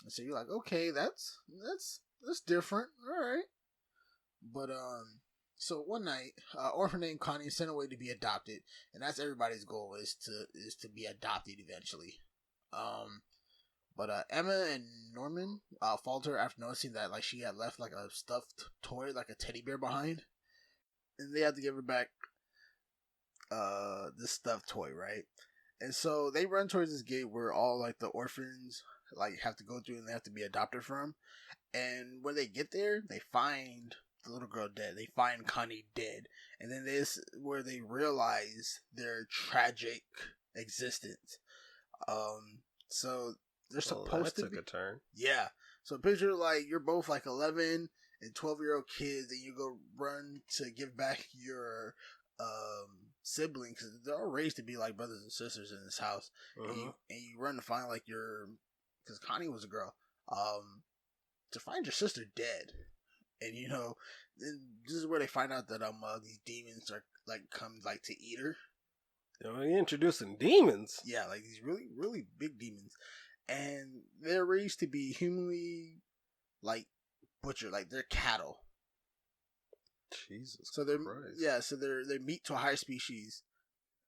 S1: And so you're like, okay, that's different, all right. But so one night, orphan named Connie is sent away to be adopted, and that's everybody's goal is to be adopted eventually. But Emma and Norman falter after noticing that like she had left like a stuffed toy, like a teddy bear, behind, and they have to give her back this stuffed toy, right? And so they run towards this gate where all like the orphans like have to go through, and they have to be adopted from. And when they get there, they find the little girl dead. They find Connie dead, and then this where they realize their tragic existence. So they're supposed to
S2: took a turn.
S1: Yeah. So picture like you're both like 11 and 12-year-old kids, and you go run to give back your siblings, because they're all raised to be like brothers and sisters in this house, and you run to find like because Connie was a girl, to find your sister dead. And this is where they find out that these demons are like come like to eat her.
S2: They're introducing demons.
S1: Yeah, like these really, really big demons, and they're raised to be humanly like butchered, like they're cattle.
S2: Jesus.
S1: So they're
S2: Christ.
S1: so they're meat to a higher species,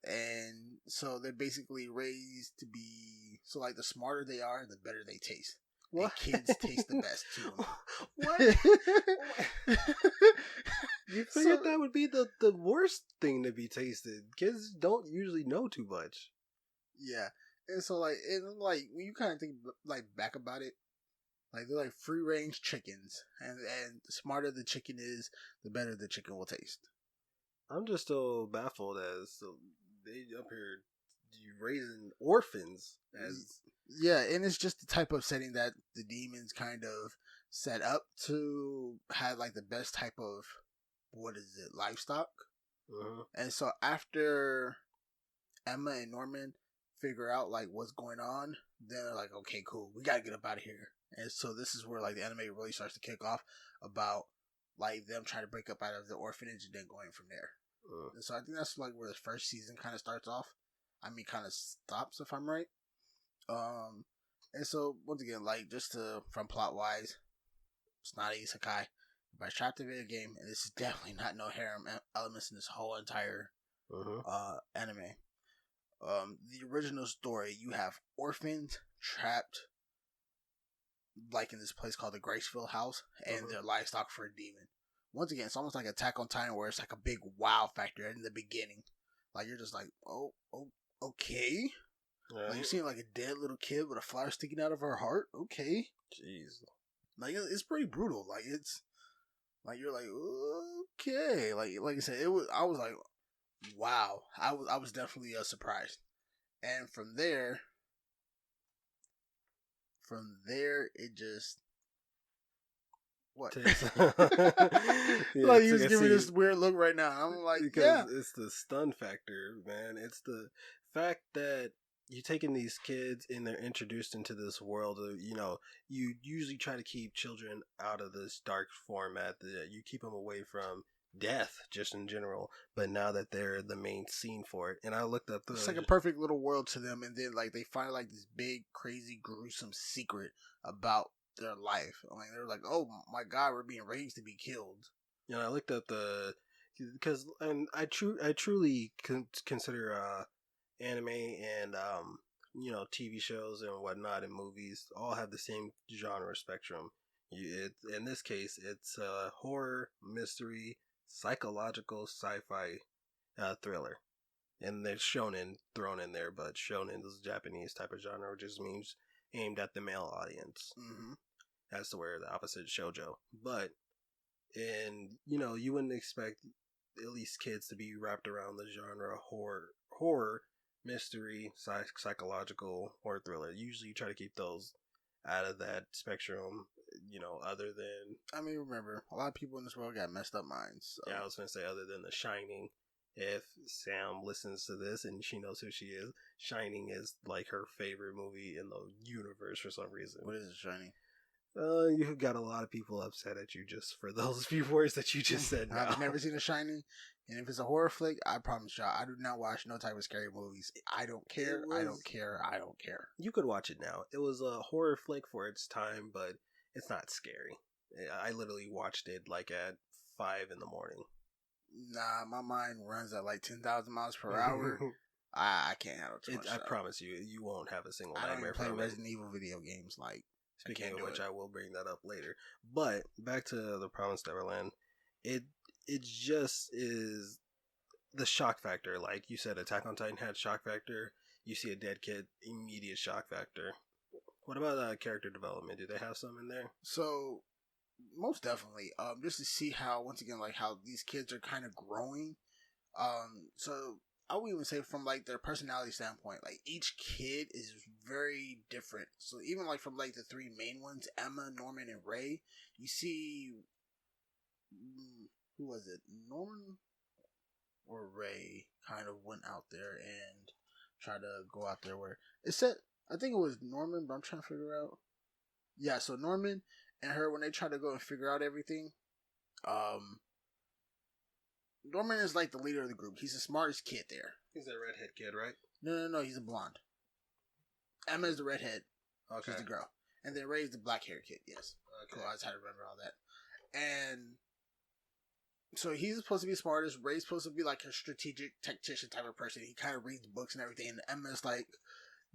S1: and so they're basically raised to be so like the smarter they are, the better they taste. What? And kids taste the best too.
S2: What? You figured that would be the worst thing to be tasted. Kids don't usually know too much.
S1: Yeah, and so like when you kind of think like back about it, like they're like free range chickens, and the smarter the chicken is, the better the chicken will taste.
S2: I'm just still baffled as they up here raising orphans as.
S1: Yeah, and it's just the type of setting that the demons kind of set up to have like the best type of livestock. And so after Emma and Norman figure out like what's going on, then they're like, okay, cool, we gotta get up out of here. And so this is where like the anime really starts to kick off about like them trying to break up out of the orphanage and then going from there. And so I think that's like where the first season kind of starts off. I mean, kind of stops, if I'm right. And so once again, like from plot wise, it's not a isekai, but it's trapped in a video game, and this is definitely not no harem elements in this whole entire anime. The original story, you have orphans trapped like in this place called the Gracefield House, and their livestock for a demon, once again, it's almost like Attack on Titan, where it's like a big wow factor in the beginning. Like you're just like, oh, okay.
S2: Right.
S1: Like you're seeing like a dead little kid with a flower sticking out of her heart. Okay,
S2: Jeez.
S1: like it's pretty brutal. Like it's like you're like, okay. Like I said, it was. I was like, wow. I was definitely surprised. And from there, it just what?
S2: Yeah,
S1: Like he was giving me this weird look right now. I'm like,
S2: because
S1: yeah.
S2: it's the stun factor, man. It's the fact that you're taking these kids and they're introduced into this world of, you usually try to keep children out of this dark format, that you keep them away from death just in general, but now that they're the main scene for it, and I looked up
S1: It's like a perfect little world to them, and then like they find like this big, crazy, gruesome secret about their life. Like they're like, oh my god, we're being raised to be killed.
S2: I looked up because and I truly consider anime and TV shows and whatnot and movies all have the same genre spectrum. In this case, it's horror, mystery, psychological, sci-fi, thriller, and there's shonen thrown in there, but shonen is a Japanese type of genre, which just means aimed at the male audience.
S1: Mm-hmm.
S2: That's the word, the opposite shoujo. But you wouldn't expect at least kids to be wrapped around the genre horror, mystery, psychological, or thriller. Usually, you try to keep those out of that spectrum. Other than,
S1: I mean, remember, a lot of people in this world got messed up minds. So.
S2: Yeah, I was gonna say, other than The Shining. If Sam listens to this and she knows who she is, Shining is like her favorite movie in the universe for some reason.
S1: What is it, Shining?
S2: You've got a lot of people upset at you just for those few words that you just said.
S1: I've never seen a Shining, and if it's a horror flick, I promise y'all, I do not watch no type of scary movies. I don't care. I don't care. I don't care.
S2: You could watch it now. It was a horror flick for its time, but it's not scary. I literally watched it like at 5 in the morning.
S1: Nah, my mind runs at like 10,000 miles per hour. I can't handle too much.
S2: I promise you, you won't have a single nightmare.
S1: I don't even play Resident Evil video games. Like,
S2: speaking of which, I will bring that up later. But back to The Promised Neverland, it just is the shock factor. Like you said, Attack on Titan had shock factor. You see a dead kid, immediate shock factor. What about character development? Do they have some in there?
S1: So, most definitely. Just to see how, once again, like how these kids are kind of growing. So I would even say from like their personality standpoint, like each kid is very different. So even like from like the three main ones, Emma, Norman, and Ray, you see, who was it? Norman or Ray kind of went out there and tried to go out there where it said, I think it was Norman, but I'm trying to figure out. Yeah, so Norman and her, when they try to go and figure out everything, Norman is like the leader of the group. He's the smartest kid there.
S2: He's a redhead kid, right?
S1: No, he's a blonde. Emma is the redhead.
S2: Okay.
S1: She's the girl. And then Ray's the black haired kid, yes.
S2: Okay.
S1: Cool, I just had to remember all that. And so he's supposed to be smartest. Ray's supposed to be like a strategic tactician type of person. He kind of reads books and everything. And Emma's like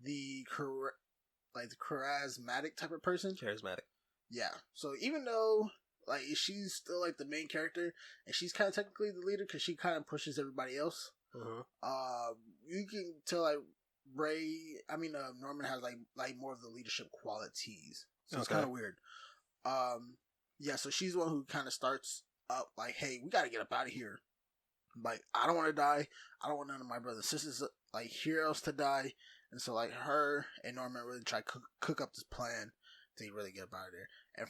S1: the charismatic type of person.
S2: Charismatic.
S1: Yeah. So even though like she's still like the main character and she's kind of technically the leader because she kind of pushes everybody else. You can tell like Norman has like more of the leadership qualities. So it's kind of weird. Yeah. So she's the one who kind of starts up like, hey, we got to get up out of here. Like, I don't want to die. I don't want none of my brothers and sisters like heroes to die. And so like her and Norman really try to cook up this plan to really get up out of there. And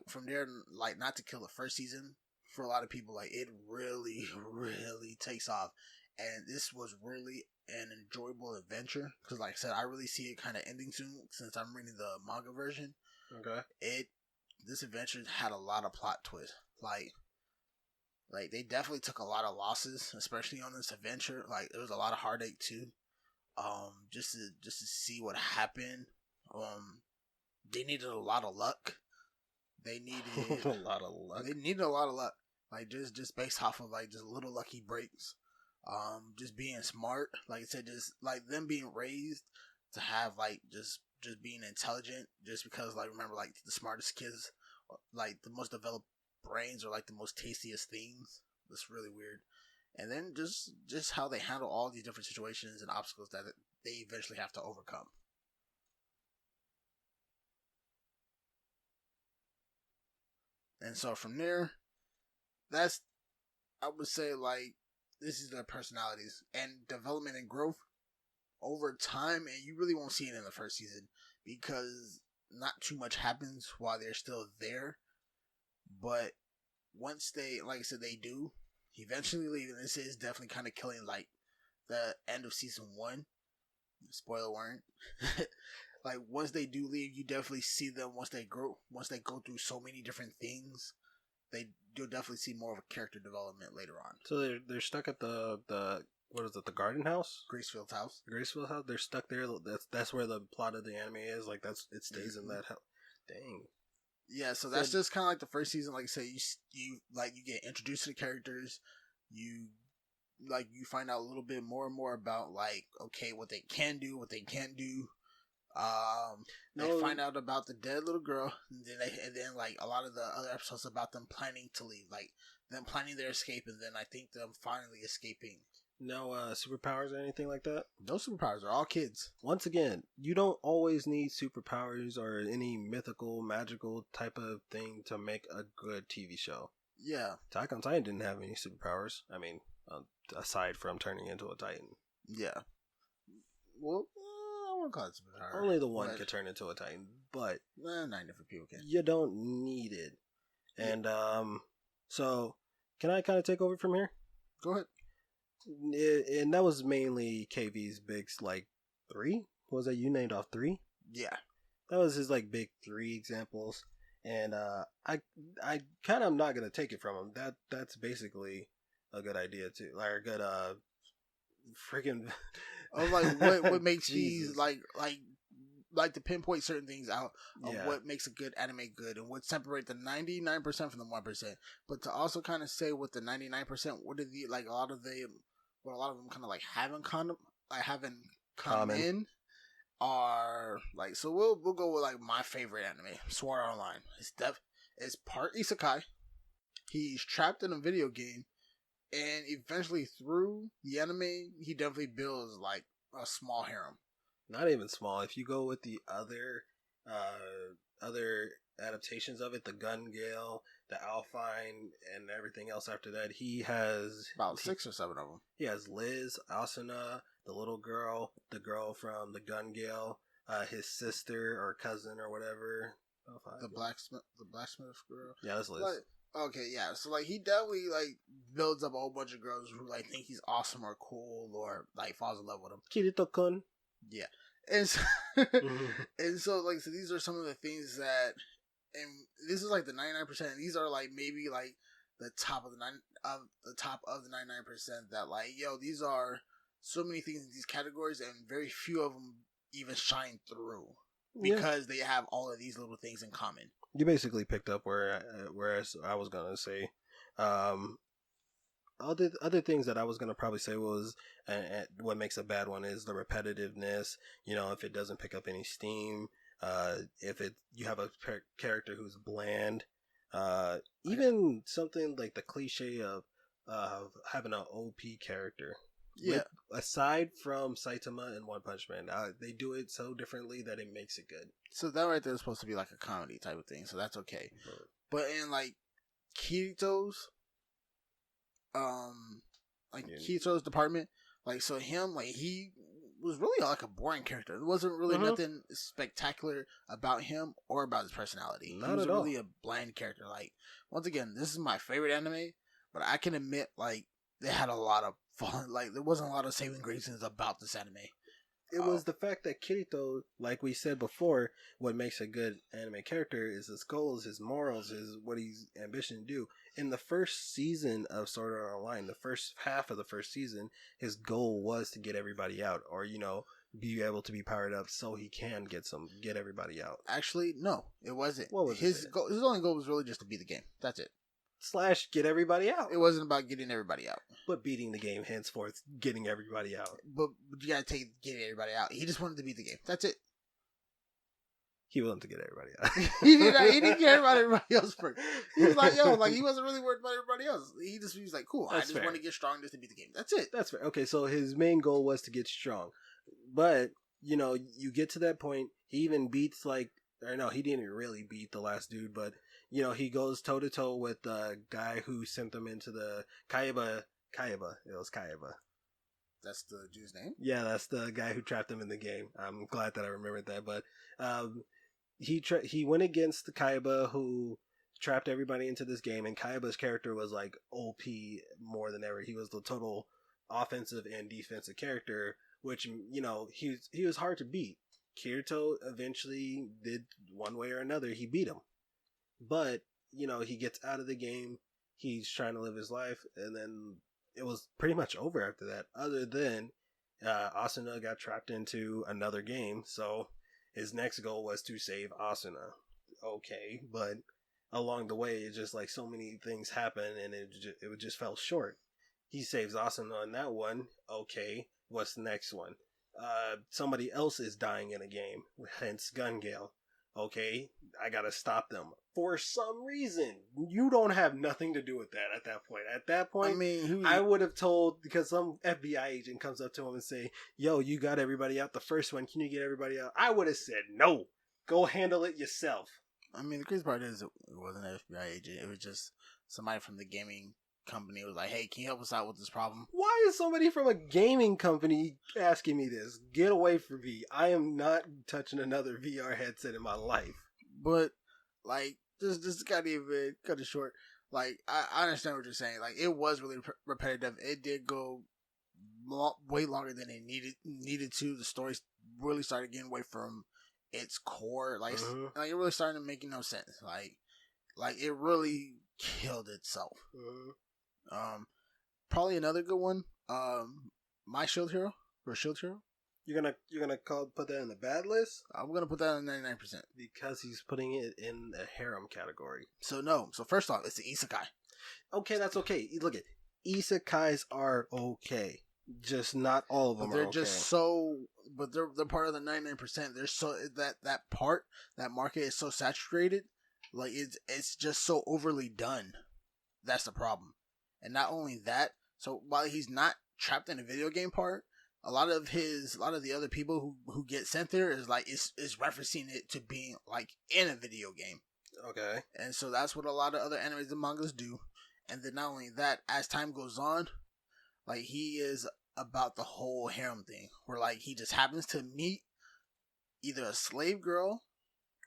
S1: from there, like not to kill the first season, for a lot of people, like it really, really takes off. And this was really an enjoyable adventure because, like I said, I really see it kind of ending soon since I'm reading the manga version.
S2: Okay.
S1: This adventure had a lot of plot twists. Like they definitely took a lot of losses, especially on this adventure. Like there was a lot of heartache too. Just to see what happened. They needed a lot of luck. They needed
S2: a lot of luck.
S1: They needed a lot of luck. Like just based off of like just little lucky breaks. Just being smart. Like I said, just like them being raised to have like just being intelligent. Just because like remember like the smartest kids, like the most developed brains are like the most tastiest things. That's really weird. And then just how they handle all these different situations and obstacles that they eventually have to overcome. And so from there, that's, I would say, like, this is their personalities and development and growth over time, and you really won't see it in the first season because not too much happens while they're still there. But once they, like I said, they do eventually leave, and this is definitely kind of killing like the end of season 1. Spoiler warning. Like once they do leave, you definitely see them once they go through so many different things. You'll definitely see more of a character development later on.
S2: So they're stuck at the what is it, the garden house?
S1: Gracefield's house.
S2: Gracefield house. They're stuck there. That's where the plot of the anime is. Like it stays in that house. Dang.
S1: Yeah, so that's just kind of like the first season. Like I say, you get introduced to the characters. You find out a little bit more and more about like, okay, what they can do, what they can't do. They find out about the dead little girl, and then like a lot of the other episodes about them planning to leave, like them planning their escape, and then I think them finally escaping.
S2: No superpowers or anything like that?
S1: No superpowers. They're all kids.
S2: Once again, you don't always need superpowers or any mythical, magical type of thing to make a good TV show.
S1: Yeah.
S2: Attack on Titan didn't have any superpowers. I mean, aside from turning into a Titan.
S1: Yeah. Well, I won't call it superpower.
S2: Only the one could turn into a Titan, but
S1: 9 different people can.
S2: You don't need it. And so can I kind of take over from here?
S1: Go ahead.
S2: And that was mainly KV's big, like, 3? Was that you named off 3?
S1: Yeah.
S2: That was his, like, big 3 examples. And I kind of am not going to take it from him. That's basically a good idea, too. Like, a good, freaking...
S1: Of, like, what makes these, like to pinpoint certain things out of what makes a good anime good and what separate the 99% from the 1%. But to also kind of say what the 99%, what are the, like, a lot of them kind of like have in common are like, so we'll go with like my favorite anime, Sword Art Online. It's part isekai. He's trapped in a video game, and eventually through the anime, he definitely builds like a small harem.
S2: Not even small. If you go with the other adaptations of it, the Gun Gale, the Alpine, and everything else after that, he has
S1: about 6 or 7 of them.
S2: He has Liz, Asuna, the little girl, the girl from the Gun Gale, his sister or cousin or whatever.
S1: The blacksmith girl.
S2: Yeah, that's Liz.
S1: Like, okay, yeah. So like he definitely like builds up a whole bunch of girls who like think he's awesome or cool or like falls in love with him.
S2: Kirito-kun.
S1: Yeah. And so, and so like, so these are some of the things that, and this is like the 99%. And these are like maybe like the top of the 99% that like, yo, these are so many things in these categories, and very few of them even shine through because they have all of these little things in common.
S2: You basically picked up where I was gonna say. Other things that I was gonna probably say was what makes a bad one is the repetitiveness. You know, if it doesn't pick up any steam, if you have a character who's bland, even something like the cliche of having an OP character.
S1: Yeah.
S2: Aside from Saitama and One Punch Man, they do it so differently that it makes it good.
S1: So that right there is supposed to be like a comedy type of thing, so that's okay. But in like Kirito's, Kirito's department, like, so him, like, he was really like a boring character. There wasn't really nothing spectacular about him or about his personality.
S2: Not
S1: he was
S2: at all.
S1: Really a bland character. Like, once again, this is my favorite anime, but I can admit, like, they had a lot of fun. Like, there wasn't a lot of saving graces about this anime.
S2: It was the fact that Kirito, like we said before, what makes a good anime character is his goals, his morals, what he's ambition to do. In the first season of Sword Art Online, the first half of the first season, his goal was to get everybody out, or, you know, be able to be powered up so he can get everybody out.
S1: Actually, no, it wasn't.
S2: What was
S1: his goal? His only goal was really just to beat the game. That's it.
S2: / get everybody out.
S1: It wasn't about getting everybody out.
S2: But beating the game, henceforth, getting everybody out.
S1: But you gotta take getting everybody out. He just wanted to beat the game. That's it.
S2: He wanted to get everybody out.
S1: He didn't care about everybody else first. He was like, yo, like he wasn't really worried about everybody else. He was like, cool,
S2: That's
S1: I just want to get strong just to beat the game. That's it.
S2: That's fair. Okay, so his main goal was to get strong. But, you know, you get to that point, he even beats he didn't really beat the last dude, but, you know, he goes toe to toe with the guy who sent them into the Kaiba. It was Kaiba.
S1: That's the dude's name?
S2: Yeah, that's the guy who trapped him in the game. I'm glad that I remembered that, but he went against the Kaiba who trapped everybody into this game, and Kaiba's character was like OP more than ever. He was the total offensive and defensive character, which, you know, he was hard to beat. Kirito eventually did, one way or another, he beat him. But, you know, he gets out of the game, he's trying to live his life, and then it was pretty much over after that, other than Asuna got trapped into another game, so his next goal was to save Asuna. Okay, but along the way, it's just like so many things happen, and it just fell short. He saves Asuna on that one. Okay, what's the next one? Somebody else is dying in a game, hence Gun Gale. Okay, I gotta stop them. For some reason, you don't have nothing to do with that at that point. At that point,
S1: I mean,
S2: I would have told, because some FBI agent comes up to him and say, yo, you got everybody out the first one, can you get everybody out? I would have said, no, go handle it yourself.
S1: I mean, the crazy part is it wasn't an FBI agent. It was just somebody from the gaming company was like, hey, can you help us out with this problem?
S2: Why is somebody from a gaming company asking me this? Get away from me. I am not touching another VR headset in my life.
S1: But, like, just kind of short. Like, I understand what you're saying. Like, it was really repetitive. It did go way longer than it needed to. The story really started getting away from its core. Like, like it really started making no sense. Like it really killed itself. Probably another good one. My Shield Hero or Shield Hero.
S2: You're gonna put that in the bad list?
S1: I'm gonna put that in 99%
S2: because he's putting it in the harem category.
S1: So no. So first off, it's the isekai.
S2: Okay, that's okay. Look at isekais are okay, just not all of them.
S1: But they're
S2: are okay.
S1: just so. But they're part of the 99%. They're so that market is so saturated. Like it's just so overly done. That's the problem. And not only that, so while he's not trapped in a video game part, a lot of the other people who get sent there is referencing it to being like in a video game.
S2: Okay.
S1: And so that's what a lot of other animes and mangas do. And then not only that, as time goes on, like he is about the whole harem thing, where like he just happens to meet either a slave girl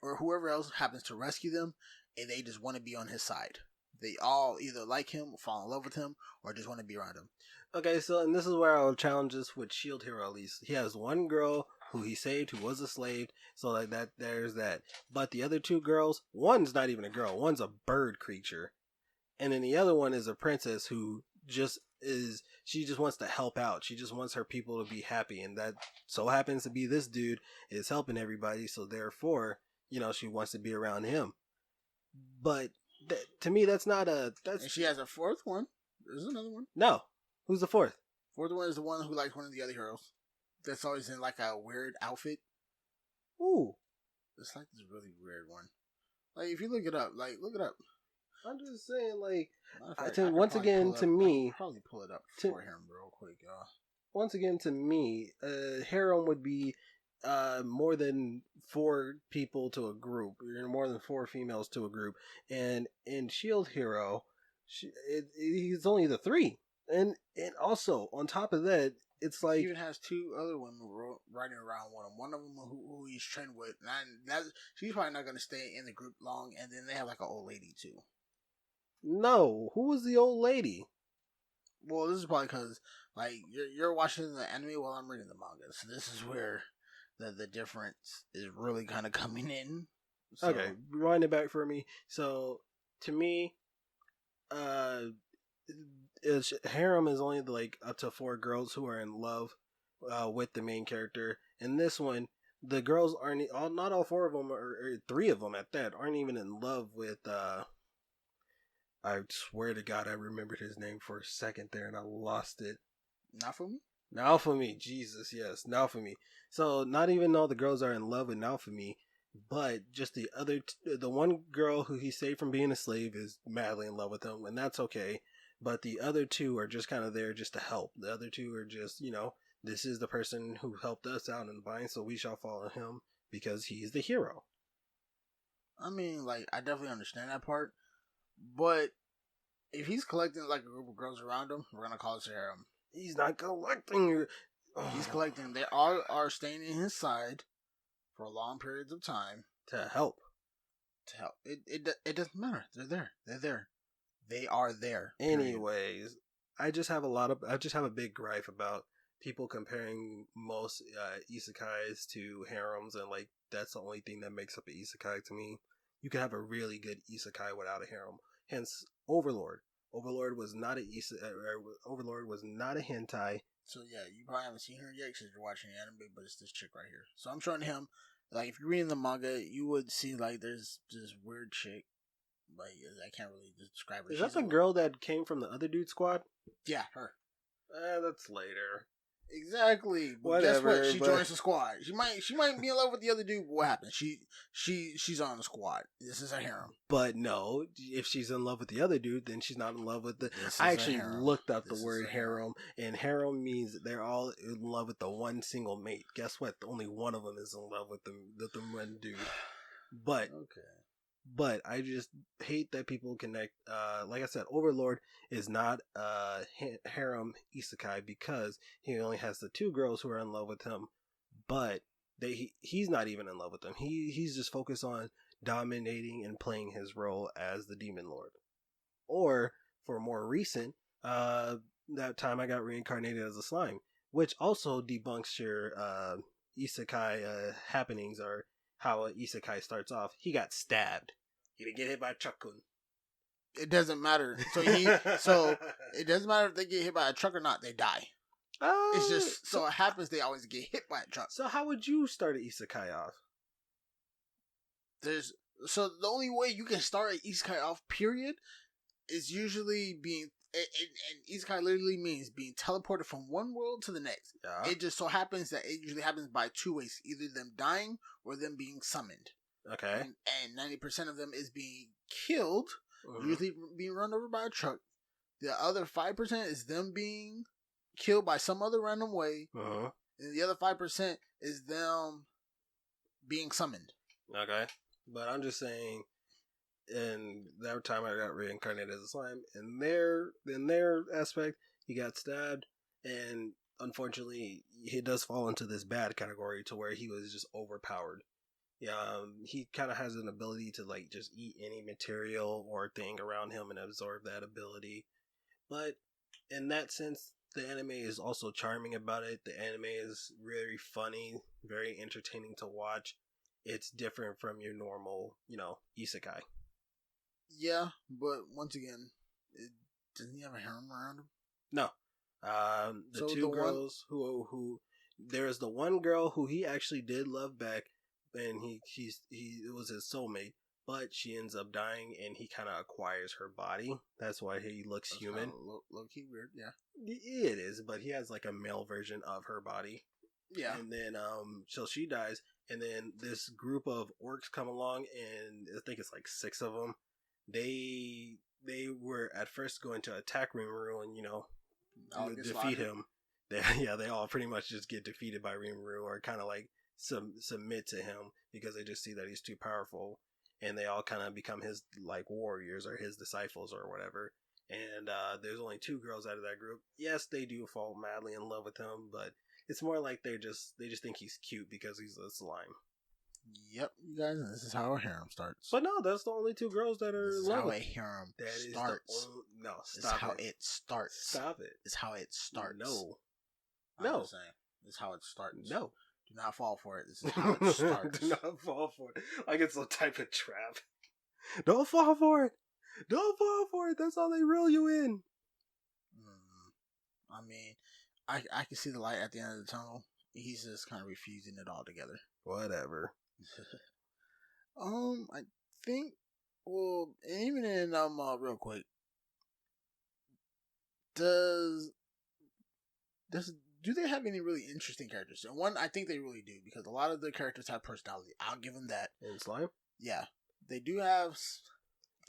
S1: or whoever else happens to rescue them, and they just want to be on his side. They all either like him, fall in love with him, or just want to be around him.
S2: Okay, so and this is where I'll challenge this with Shield Hero. At least he has one girl who he saved, who was a slave, so like that. There's that. But the other two girls, one's not even a girl. One's a bird creature, and then the other one is a princess who she just wants to help out. She just wants her people to be happy, and that so happens to be this dude is helping everybody. So therefore, you know, she wants to be around him. But to me, that's not a. That's.
S1: And she has a fourth one. There's another one.
S2: No, who's the fourth?
S1: Fourth one is the one who likes one of the other heroes. That's always in like a weird outfit.
S2: Ooh,
S1: it's like this really weird one. Like if you look it up, look it up.
S2: I'm just saying, like,
S1: once again, to me, probably pull it up for him real quick, y'all.
S2: Once again, to me, harem would be more than 4 people to a group, or more than 4 females to a group, and in Shield Hero, he's only the 3, and also on top of that, it's like
S1: he even has 2 other women riding around with him. One of them who he's trained with, and she's probably not going to stay in the group long. And then they have like an old lady too.
S2: No, who was the old lady?
S1: Well, this is probably because like you're watching the anime while I'm reading the manga, so this is where the difference is really kind of coming in. So,
S2: okay, rewind it back for me. So to me, harem is only like up to 4 girls who are in love with the main character. In this one, the girls aren't not all 4 of them, or 3 of them at that, aren't even in love with. I swear to God, I remembered his name for a second there, and I lost it. Naofumi, Jesus, yes, Naofumi. So not even all the girls are in love with Naofumi. But just the one girl who he saved from being a slave is madly in love with him, and that's okay. But the other two are just kind of there just to help. The other two are just, this is the person who helped us out in the bind, so we shall follow him because he's the hero.
S1: I mean, like, I definitely understand that part, but if he's collecting like a group of girls around him, we're gonna call it a harem.
S2: He's not collecting.
S1: He's collecting. They all are staying in his side for long periods of time
S2: to help.
S1: To help. It doesn't matter. They're there. They're there. They are there.
S2: Anyways, I just have a big gripe about people comparing most isekais to harems, and like that's the only thing that makes up an isekai to me. You can have a really good isekai without a harem. Hence, Overlord. Overlord was not Overlord was not a hentai.
S1: So yeah, you probably haven't seen her yet because you're watching the anime, but it's this chick right here. So I'm showing him, like, if you're reading the manga, you would see like there's this weird chick. Like, I can't really describe her.
S2: Is that the girl that came from the other dude squad?
S1: Yeah, her.
S2: That's later.
S1: Exactly. But
S2: whatever.
S1: Guess what? She joins the squad. She might be in love with the other dude. But what happens? She's on the squad. This is a harem.
S2: But no, if she's in love with the other dude, then she's not in love with the. I actually looked up the word harem, and harem means they're all in love with the one single mate. Guess what? Only one of them is in love with the one dude. But
S1: okay.
S2: But I just hate that people connect. Like I said, Overlord is not a harem isekai because he only has the two girls who are in love with him. But he's not even in love with them. He's just focused on dominating and playing his role as the Demon Lord. Or for more recent, that time I got reincarnated as a slime, which also debunks your isekai happenings or how an isekai starts off. He got stabbed. He didn't get hit by a truck-kun.
S1: It doesn't matter. So it doesn't matter if they get hit by a truck or not. They die. It's just so it happens they always get hit by a truck.
S2: So how would you start an isekai off?
S1: So the only way you can start an isekai off, period, is usually being. And isekai literally means being teleported from one world to the next. Yeah. It just so happens that it usually happens by two ways: either them dying or them being summoned.
S2: Okay.
S1: And 90% of them is being killed, usually being run over by a truck. The other 5% is them being killed by some other random way. And the other 5% is them being summoned.
S2: Okay. But I'm just saying, and that time I got reincarnated as a slime, in their aspect, he got stabbed, and unfortunately, he does fall into this bad category to where he was just overpowered. Yeah, he kind of has an ability to like just eat any material or thing around him and absorb that ability. But in that sense, the anime is also charming about it. The anime is very funny, very entertaining to watch. It's different from your normal, isekai.
S1: Yeah, but once again, doesn't he have a harem around him?
S2: No. The two girls who there's the one girl who he actually did love back, and he it was his soulmate, but she ends up dying, and he kind of acquires her body. That's why he looks human.
S1: Low key weird, yeah.
S2: It is, but he has like a male version of her body.
S1: Yeah.
S2: And then so she dies, and then this group of orcs come along, and I think it's like 6 of them. They were at first going to attack Rimuru and defeat him. They all pretty much just get defeated by Rimuru, or kind of like submit to him because they just see that he's too powerful, and they all kind of become his like warriors or his disciples or whatever. And there's only 2 girls out of that group. Yes, they do fall madly in love with him, but it's more like they just think he's cute because he's a slime.
S1: Yep, you guys, this is how a harem starts.
S2: But no, that's the only 2 girls that are in love.
S1: How a harem starts.
S2: No, stop
S1: it. It's how it starts.
S2: Stop it.
S1: It's how it starts.
S2: No.
S1: I'm just saying. This is how it starts.
S2: No.
S1: Do not fall for it. This is how it starts.
S2: Do not fall for it. Like it's some type of trap. Don't fall for it. Don't fall for it. That's how they reel you in.
S1: I mean, I can see the light at the end of the tunnel. He's just kind of refusing it altogether.
S2: Whatever.
S1: I think. Well, even in real quick, does do they have any really interesting characters? And one, I think they really do, because a lot of the characters have personality. I'll give them that.
S2: In Slime?
S1: Yeah. They do have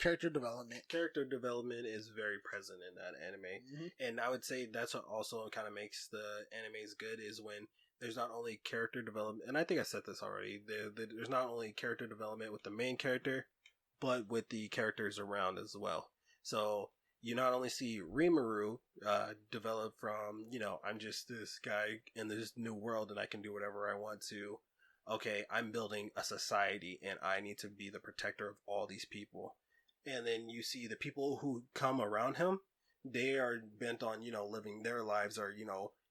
S1: character development.
S2: Character development is very present in that anime. Mm-hmm. And I would say that's what also kind of makes the animes good, is when there's not only character development, and I think I said this already, there's not only character development with the main character, but with the characters around as well. So you not only see Rimuru develop from, I'm just this guy in this new world and I can do whatever I want to, okay, I'm building a society and I need to be the protector of all these people. And then you see the people who come around him, they are bent on, living their lives, or,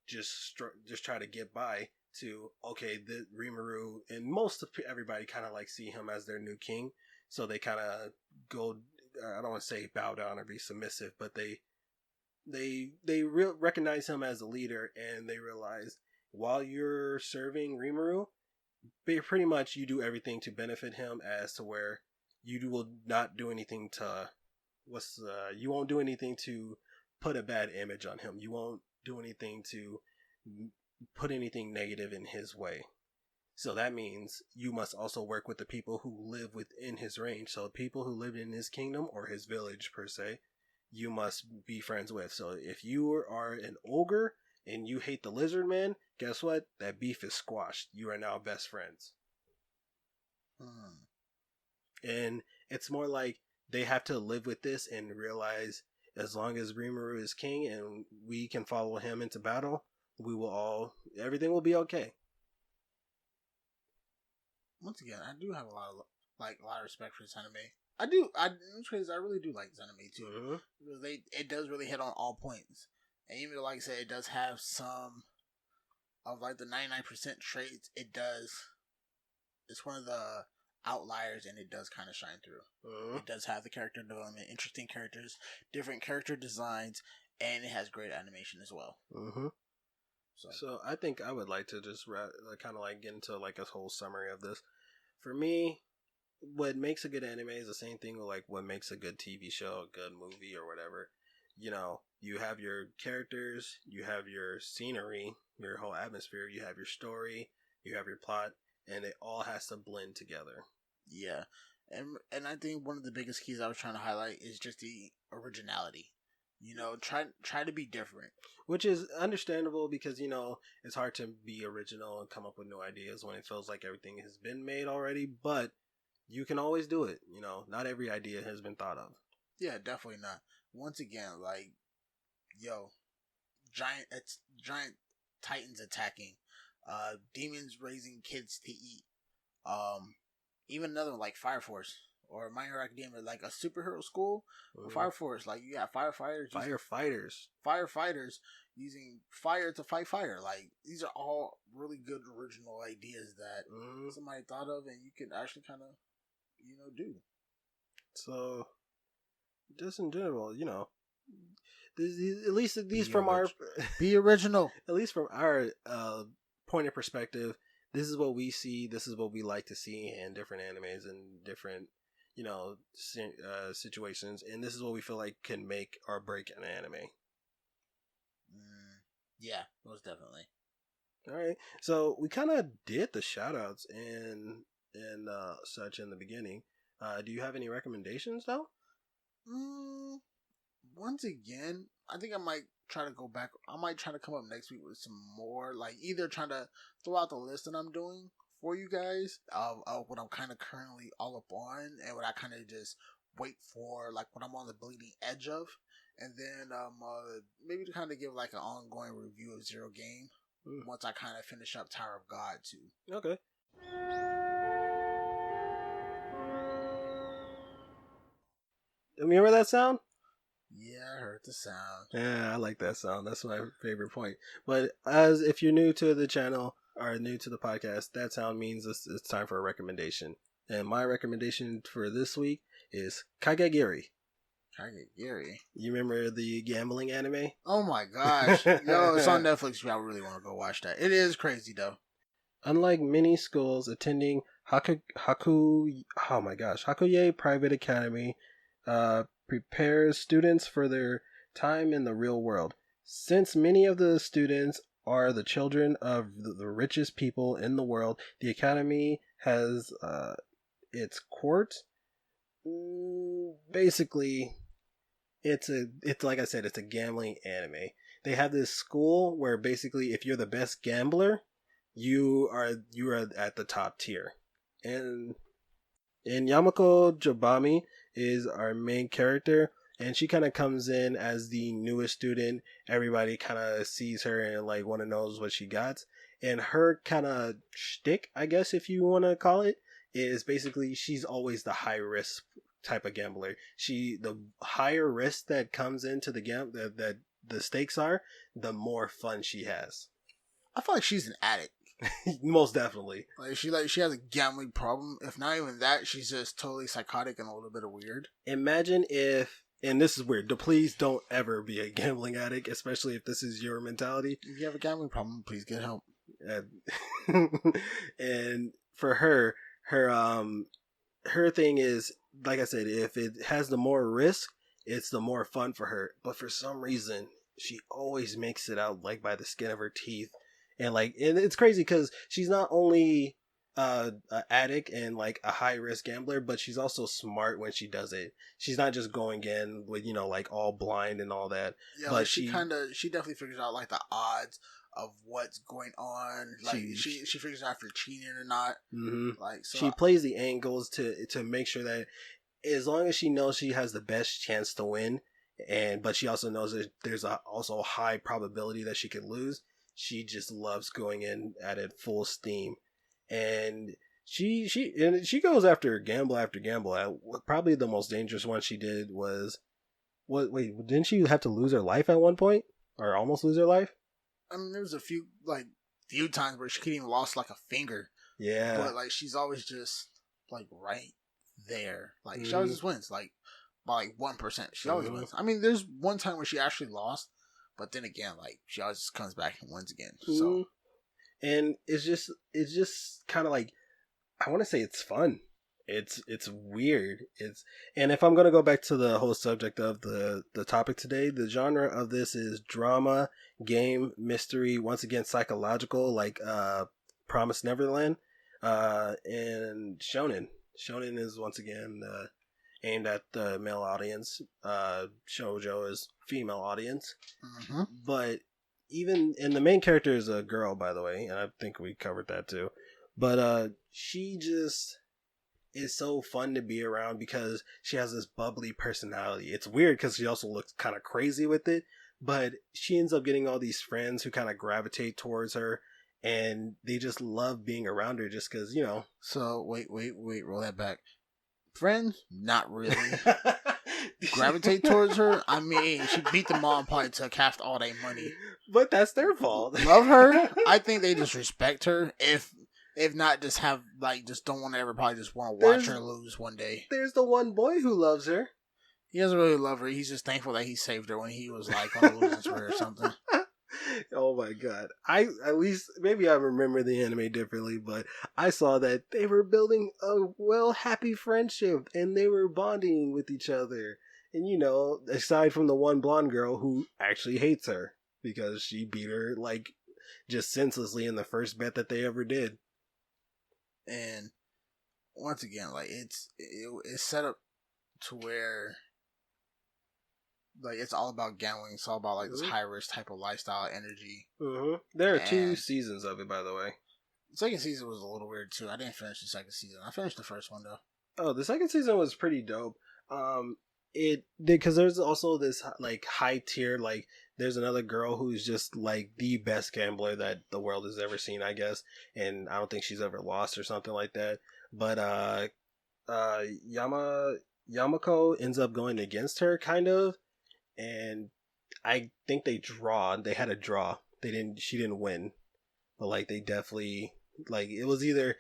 S2: just try to get by, to, okay, the Rimuru, and most of everybody kind of like see him as their new king. So they kind of go, I don't want to say bow down or be submissive, but they recognize him as a leader, and they realize while you're serving Rimuru, pretty much you do everything to benefit him, as to where you will not do anything to, you won't do anything to put a bad image on him. You won't do anything to put anything negative in his way. So that means you must also work with the people who live within his range. So people who live in his kingdom, or his village per se, you must be friends with. So if you are an ogre and you hate the lizard man, guess what? That beef is squashed. You are now best friends. And it's more like they have to live with this and realize, as long as Rimuru is king and we can follow him into battle, everything will be okay.
S1: Once again, I do have a lot of respect for this anime. I really do like this anime too. Mm-hmm. It does really hit on all points, and even though, like I said, it does have some of like the 99% traits. It's one of the outliers, and it does kind of shine through. Mm-hmm. It does have the character development, interesting characters, different character designs, and it has great animation as well. Mm-hmm.
S2: So I think I would like to just kind of like get into like a whole summary of this. For me, what makes a good anime is the same thing with like what makes a good TV show, a good movie, or whatever. You have your characters, you have your scenery, your whole atmosphere, you have your story, you have your plot, and it all has to blend together.
S1: Yeah, and I think one of the biggest keys I was trying to highlight is just the originality. Try to be different.
S2: Which is understandable, because, it's hard to be original and come up with new ideas when it feels like everything has been made already, but you can always do it. Not every idea has been thought of.
S1: Yeah, definitely not. Once again, like, giant titans attacking, demons raising kids to eat, even another one like Fire Force. Or My Hero Academia, like a superhero school, or Fire Force. Like, you have firefighters using fire to fight fire. Like, these are all really good original ideas that somebody thought of, and you can actually kind of, do.
S2: So, just in general, at least these from our
S1: be original.
S2: At least from our point of perspective, this is what we see. This is what we like to see in different animes and different situations, and this is what we feel like can make or break an anime.
S1: Yeah, most definitely.
S2: All right, so we kind of did the shoutouts and such in the beginning. Do you have any recommendations though?
S1: Once again, I think I might try to go back. I might try to come up next week with some more, like either trying to throw out the list that I'm doing for you guys of what I'm kind of currently all up on, and what I kind of just wait for, like what I'm on the bleeding edge of, and then maybe to kind of give like an ongoing review of Zero Game once I kind of finish up Tower of God too.
S2: Okay. Remember that sound?
S1: Yeah, I heard the sound.
S2: Yeah, I like that sound. That's my favorite point. But if you're new to the channel or new to the podcast, that sound means it's time for a recommendation. And my recommendation for this week is Kakegurui.
S1: Kakegurui.
S2: You remember the gambling anime?
S1: Oh my gosh. Yo, it's on Netflix. I really want to go watch that. It is crazy though.
S2: Unlike many schools, attending Hakuye Private Academy prepares students for their time in the real world. Since many of the students are the children of the richest people in the world. The Academy has its court. Basically, it's like I said, it's a gambling anime. They have this school where basically, if you're the best gambler, you are at the top tier. And Yamako Jabami is our main character, and she kind of comes in as the newest student. Everybody kind of sees her and like want to knows what she got. And her kind of shtick, I guess if you want to call it, is basically she's always the high risk type of gambler. The higher risk that comes into the that the stakes are, the more fun she has.
S1: I feel like she's an addict.
S2: Most definitely.
S1: She has a gambling problem. If not even that, she's just totally psychotic and a little bit of weird.
S2: Imagine if, and this is weird, please don't ever be a gambling addict, especially if this is your mentality.
S1: If you have a gambling problem, please get help.
S2: And for her thing is, like I said, if it has the more risk, it's the more fun for her. But for some reason, she always makes it out like by the skin of her teeth. And it's crazy because she's not only an addict and like a high risk gambler, but she's also smart when she does it. She's not just going in with like all blind and all that.
S1: Yeah, but she definitely figures out like the odds of what's going on. Like she figures out if you're cheating or not.
S2: Mm-hmm.
S1: Like so
S2: she plays the angles to make sure that as long as she knows she has the best chance to win, but she also knows that there's also a high probability that she could lose. She just loves going in at it full steam, and she goes after gamble after gamble. Probably the most dangerous one she did was didn't she have to lose her life at one point, or almost lose her life?
S1: I mean, there was a few times where she could even lost like a finger.
S2: Yeah,
S1: but like she's always just like right there. Like she always just wins by 1%. She always wins. I mean, there's one time where she actually lost. But then again, like she always just comes back and wins again. So,
S2: and it's just kind of like, I want to say it's fun. It's weird. And if I'm gonna go back to the whole subject of the topic today, the genre of this is drama, game, mystery. Once again, psychological, like Promised Neverland, and shonen. Shonen is once again aimed at the male audience. Shoujo is female audience.
S1: Mm-hmm.
S2: But and the main character is a girl, by the way, and I think we covered that too. But she just is so fun to be around because she has this bubbly personality. It's weird because she also looks kind of crazy with it, but she ends up getting all these friends who kind of gravitate towards her, and they just love being around her just because,
S1: So, wait, roll that back. Friends? Not really. Gravitate towards her? I mean, she beat them all and probably took half all their money.
S2: But that's their fault.
S1: Love her? I think they just respect her. If not, just have, just don't want to ever probably just want to watch her lose one day.
S2: There's the one boy who loves her.
S1: He doesn't really love her. He's just thankful that he saved her when he was, on the losing spree or something.
S2: Oh my god. At least maybe I remember the anime differently, but I saw that they were building a happy friendship and they were bonding with each other. And aside from the one blonde girl who actually hates her because she beat her just senselessly in the first bet that they ever did.
S1: And once again, it's set up to where it's all about gambling. It's all about this high risk type of lifestyle energy.
S2: Mm-hmm. There are 2 seasons of it, by the way.
S1: The second season was a little weird too. I didn't finish the second season. I finished the first one though.
S2: Oh, the second season was pretty dope. It did because there's also this high tier. There's another girl who's just the best gambler that the world has ever seen, I guess, and I don't think she's ever lost or something like that. But Yamako ends up going against her, kind of. And I think they had a draw. She didn't win. But they definitely, it was either,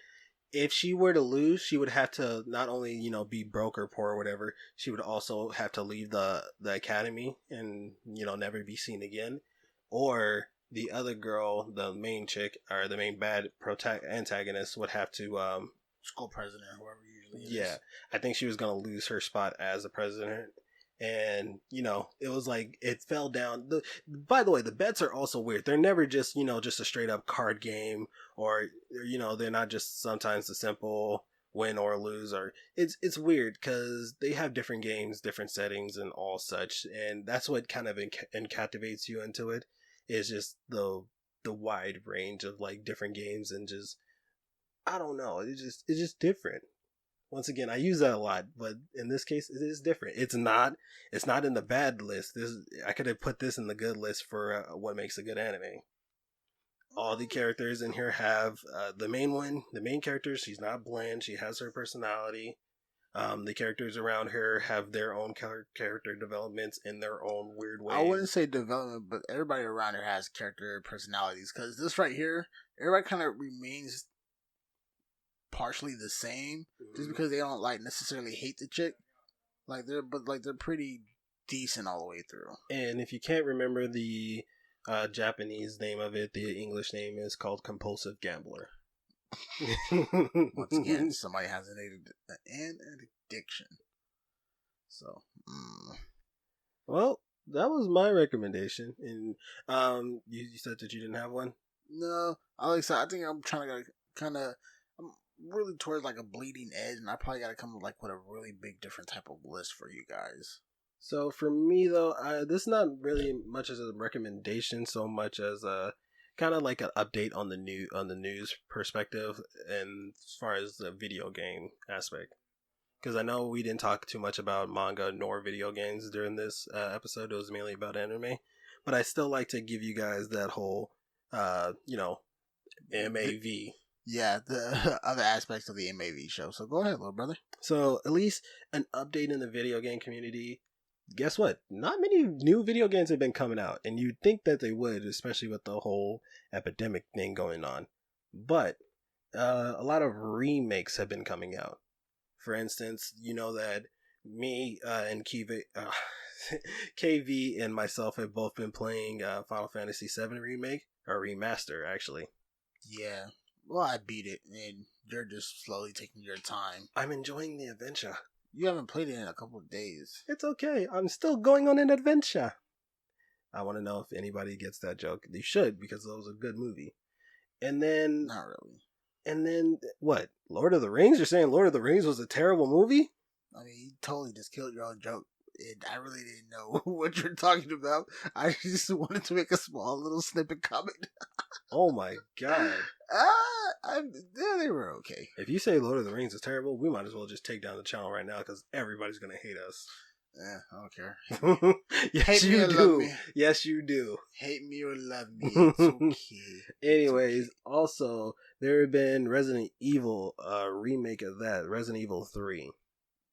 S2: if she were to lose, she would have to not only, be broke or poor or whatever, she would also have to leave the academy and, never be seen again. Or the other girl, the main chick, or the main bad antagonist would have to,
S1: school president, whoever usually is.
S2: Yeah. I think she was going to lose her spot as the president. And it was like it fell down. By the way, the bets are also weird. They're never just just a straight up card game, or they're not just sometimes the simple win or lose. Or it's weird because they have different games, different settings, and all such. And that's what kind of captivates you into it. Is just the wide range of like different games, and just I don't know. It's just different. Once again, I use that a lot, but in this case, it is different. It's not in the bad list. I could have put this in the good list for what makes a good anime. All the characters in here have the main character. She's not bland. She has her personality. The characters around her have their own character developments in their own weird ways.
S1: I wouldn't say development, but everybody around her has character personalities. Because this right here, everybody kind of remains partially the same, just because they don't like necessarily hate the chick. They're pretty decent all the way through.
S2: And if you can't remember the Japanese name of it, the English name is called Compulsive Gambler.
S1: Once again, somebody has an addiction. So,
S2: well, that was my recommendation. And you said that you didn't have one.
S1: No, I think I'm trying to kind of. I'm really towards like a bleeding edge, and I probably got to come up like with a really big different type of list for you guys.
S2: So for me though, this is not really much as a recommendation, so much as a kind of like an update on the news perspective, and as far as the video game aspect. Because I know we didn't talk too much about manga nor video games during this episode. It was mainly about anime, but I still like to give you guys that whole, M.A.V.
S1: Yeah, the other aspects of the M.A.V. show. So go ahead, little brother.
S2: So at least an update in the video game community. Guess what? Not many new video games have been coming out, and you'd think that they would, especially with the whole epidemic thing going on. But a lot of remakes have been coming out. For instance, you know that me and KV and myself have both been playing Final Fantasy VII Remake, or Remaster, actually.
S1: Yeah. Well, I beat it, and you're just slowly taking your time.
S2: I'm enjoying the adventure.
S1: You haven't played it in a couple of days.
S2: It's okay. I'm still going on an adventure. I want to know if anybody gets that joke. They should, because it was a good movie. And then...
S1: Not really.
S2: And then, what? Lord of the Rings? You're saying Lord of the Rings was a terrible movie?
S1: I mean, you totally just killed your own joke. And I really didn't know what you're talking about. I just wanted to make a small little snippet comment.
S2: Oh my god.
S1: Yeah, they were okay.
S2: If you say Lord of the Rings is terrible, we might as well just take down the channel right now, because everybody's going to hate us.
S1: Yeah, I don't care.
S2: Yes,
S1: hate
S2: you
S1: me
S2: do. Yes, you do.
S1: Hate me or love me. It's okay.
S2: Anyways, also, there have been Resident Evil remake of that, Resident Evil 3.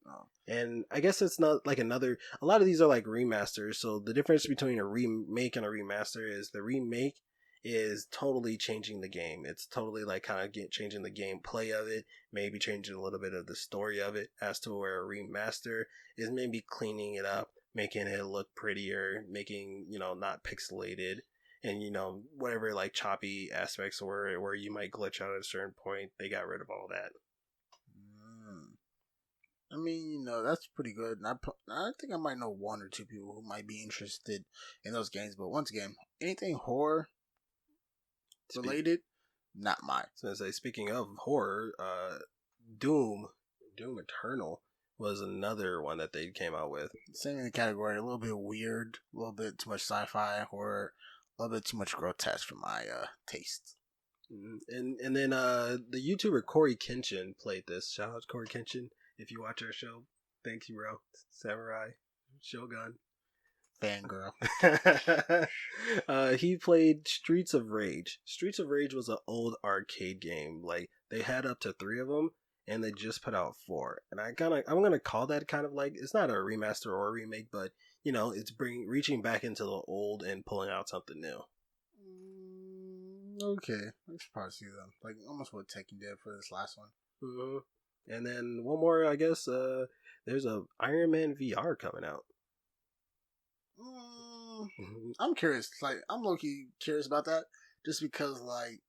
S1: Oh.
S2: And I guess it's not like a lot of these are like remasters. So the difference between a remake and a remaster is the remake is totally changing the game. It's totally like kind of changing the gameplay of it, maybe changing a little bit of the story of it, as to where a remaster is maybe cleaning it up, making it look prettier, making, not pixelated, and, whatever like choppy aspects where you might glitch out at a certain point, they got rid of all that.
S1: I mean, that's pretty good. And I think I might know one or two people who might be interested in those games. But once again, anything horror related, not mine.
S2: So as I speaking of horror, Doom Eternal was another one that they came out with.
S1: Same in the category, a little bit weird, a little bit too much sci-fi horror, a little bit too much grotesque for my taste.
S2: And then the YouTuber Corey Kenshin played this. Shout out to Corey Kenshin. If you watch our show, thank you, bro. Samurai, Shogun,
S1: fangirl.
S2: He played Streets of Rage. Streets of Rage was an old arcade game. Like, they had up to 3 of them, and they just put out 4. And I'm gonna call that kind of like, it's not a remaster or a remake, but it's reaching back into the old and pulling out something new.
S1: Okay, I should probably see them. Like almost what Tekken did for this last one.
S2: Mm-hmm. And then one more, I guess, there's a Iron Man VR coming out.
S1: I'm curious. Like, I'm low-key curious about that. Just because, like,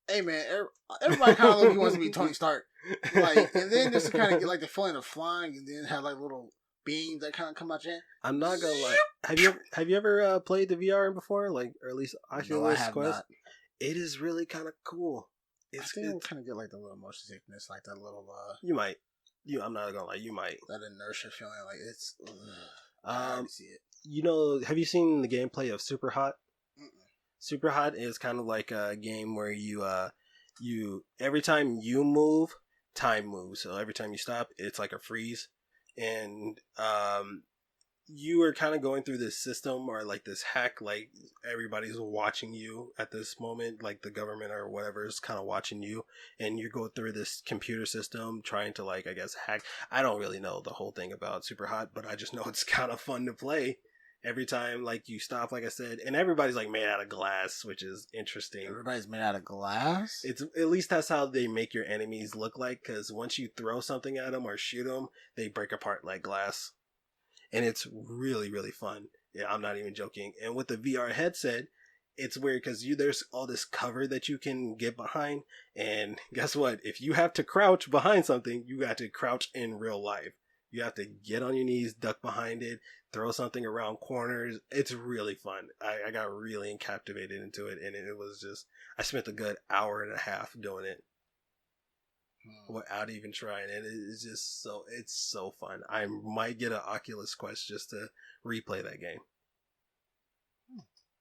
S1: Hey man, everybody kind of look wants to be Tony Stark. Like, and then just to kind of get like the feeling of flying, and then have like little beams that kind of come out your hand.
S2: I'm not gonna lie. Have you ever played the VR before, like, or at least Oculus
S1: No, I have
S2: Quest?
S1: not.
S2: It is really kind of cool.
S1: I think I'll kind of get like the little motion sickness, like that little
S2: You might. I'm not gonna lie. You might.
S1: that inertia feeling, like it's. I see it.
S2: You know, have you seen the gameplay of Super Hot?
S1: Mm-mm.
S2: Super Hot is kind of like a game where you every time you move, time moves. So every time you stop, it's like a freeze, and you are kind of going through this system or like this hack, like everybody's watching you at this moment, like the government or whatever is kind of watching you, and you go through this computer system trying to, like, I guess, hack. I don't really know the whole thing about Super Hot, but I just know it's kind of fun to play. Every time, like, you stop, like I said, and everybody's like made out of glass, which is interesting.
S1: Everybody's made out of glass.
S2: It's at least that's how they make your enemies look like, because once you throw something at them or shoot them, they break apart like glass. And it's really, really fun. Yeah, I'm not even joking. And with the VR headset, it's weird because there's all this cover that you can get behind. And guess what? If you have to crouch behind something, you got to crouch in real life. You have to get on your knees, duck behind it, throw something around corners. It's really fun. I got really captivated into it. And it was just, I spent a good hour and a half doing it. Without even trying it. It's just it's so fun. I might get an Oculus Quest just to replay that game.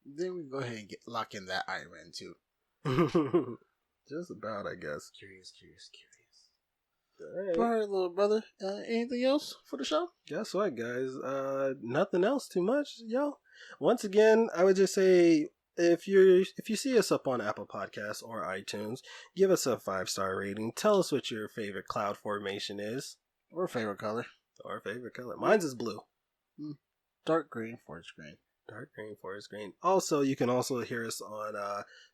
S1: Then we can go ahead and lock in that Iron Man too.
S2: Just about, I guess.
S1: Curious. All right, little brother. Anything else for the show?
S2: Guess what, guys? Nothing else too much, yo. Once again, I would just say, if you see us up on Apple Podcasts or iTunes, give us a 5-star rating. Tell us what your favorite cloud formation is.
S1: Or favorite color.
S2: Mine's is blue.
S1: Dark green, forest green.
S2: Dark green, forest green. Also, you can also hear us on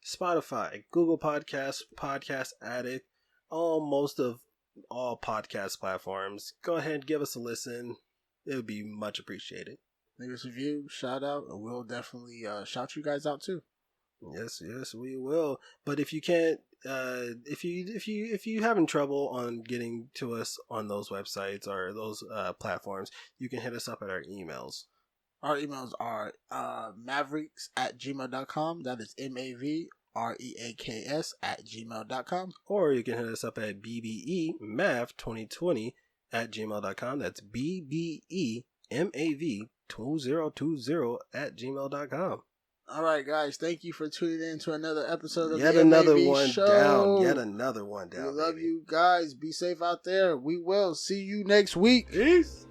S2: Spotify, Google Podcasts, Podcast Addict, most of all podcast platforms. Go ahead and give us a listen. It would be much appreciated.
S1: Leave us a review, shout out, and we'll definitely shout you guys out too.
S2: Yes, we will. But if you can't, if you having trouble on getting to us on those websites or those platforms, you can hit us up at our emails.
S1: Our emails are mavericks@gmail.com. That is MAVREAKS@gmail.com.
S2: Or you can hit us up at BBEMAV2020@gmail.com. That's BBEMAV2020@gmail.com.
S1: All right, guys. Thank you for tuning in to another episode of
S2: Yet
S1: the
S2: another
S1: M.A.V.
S2: one
S1: show.
S2: down. Yet another one down.
S1: We love you guys. Be safe out there. We will see you next week.
S2: Peace.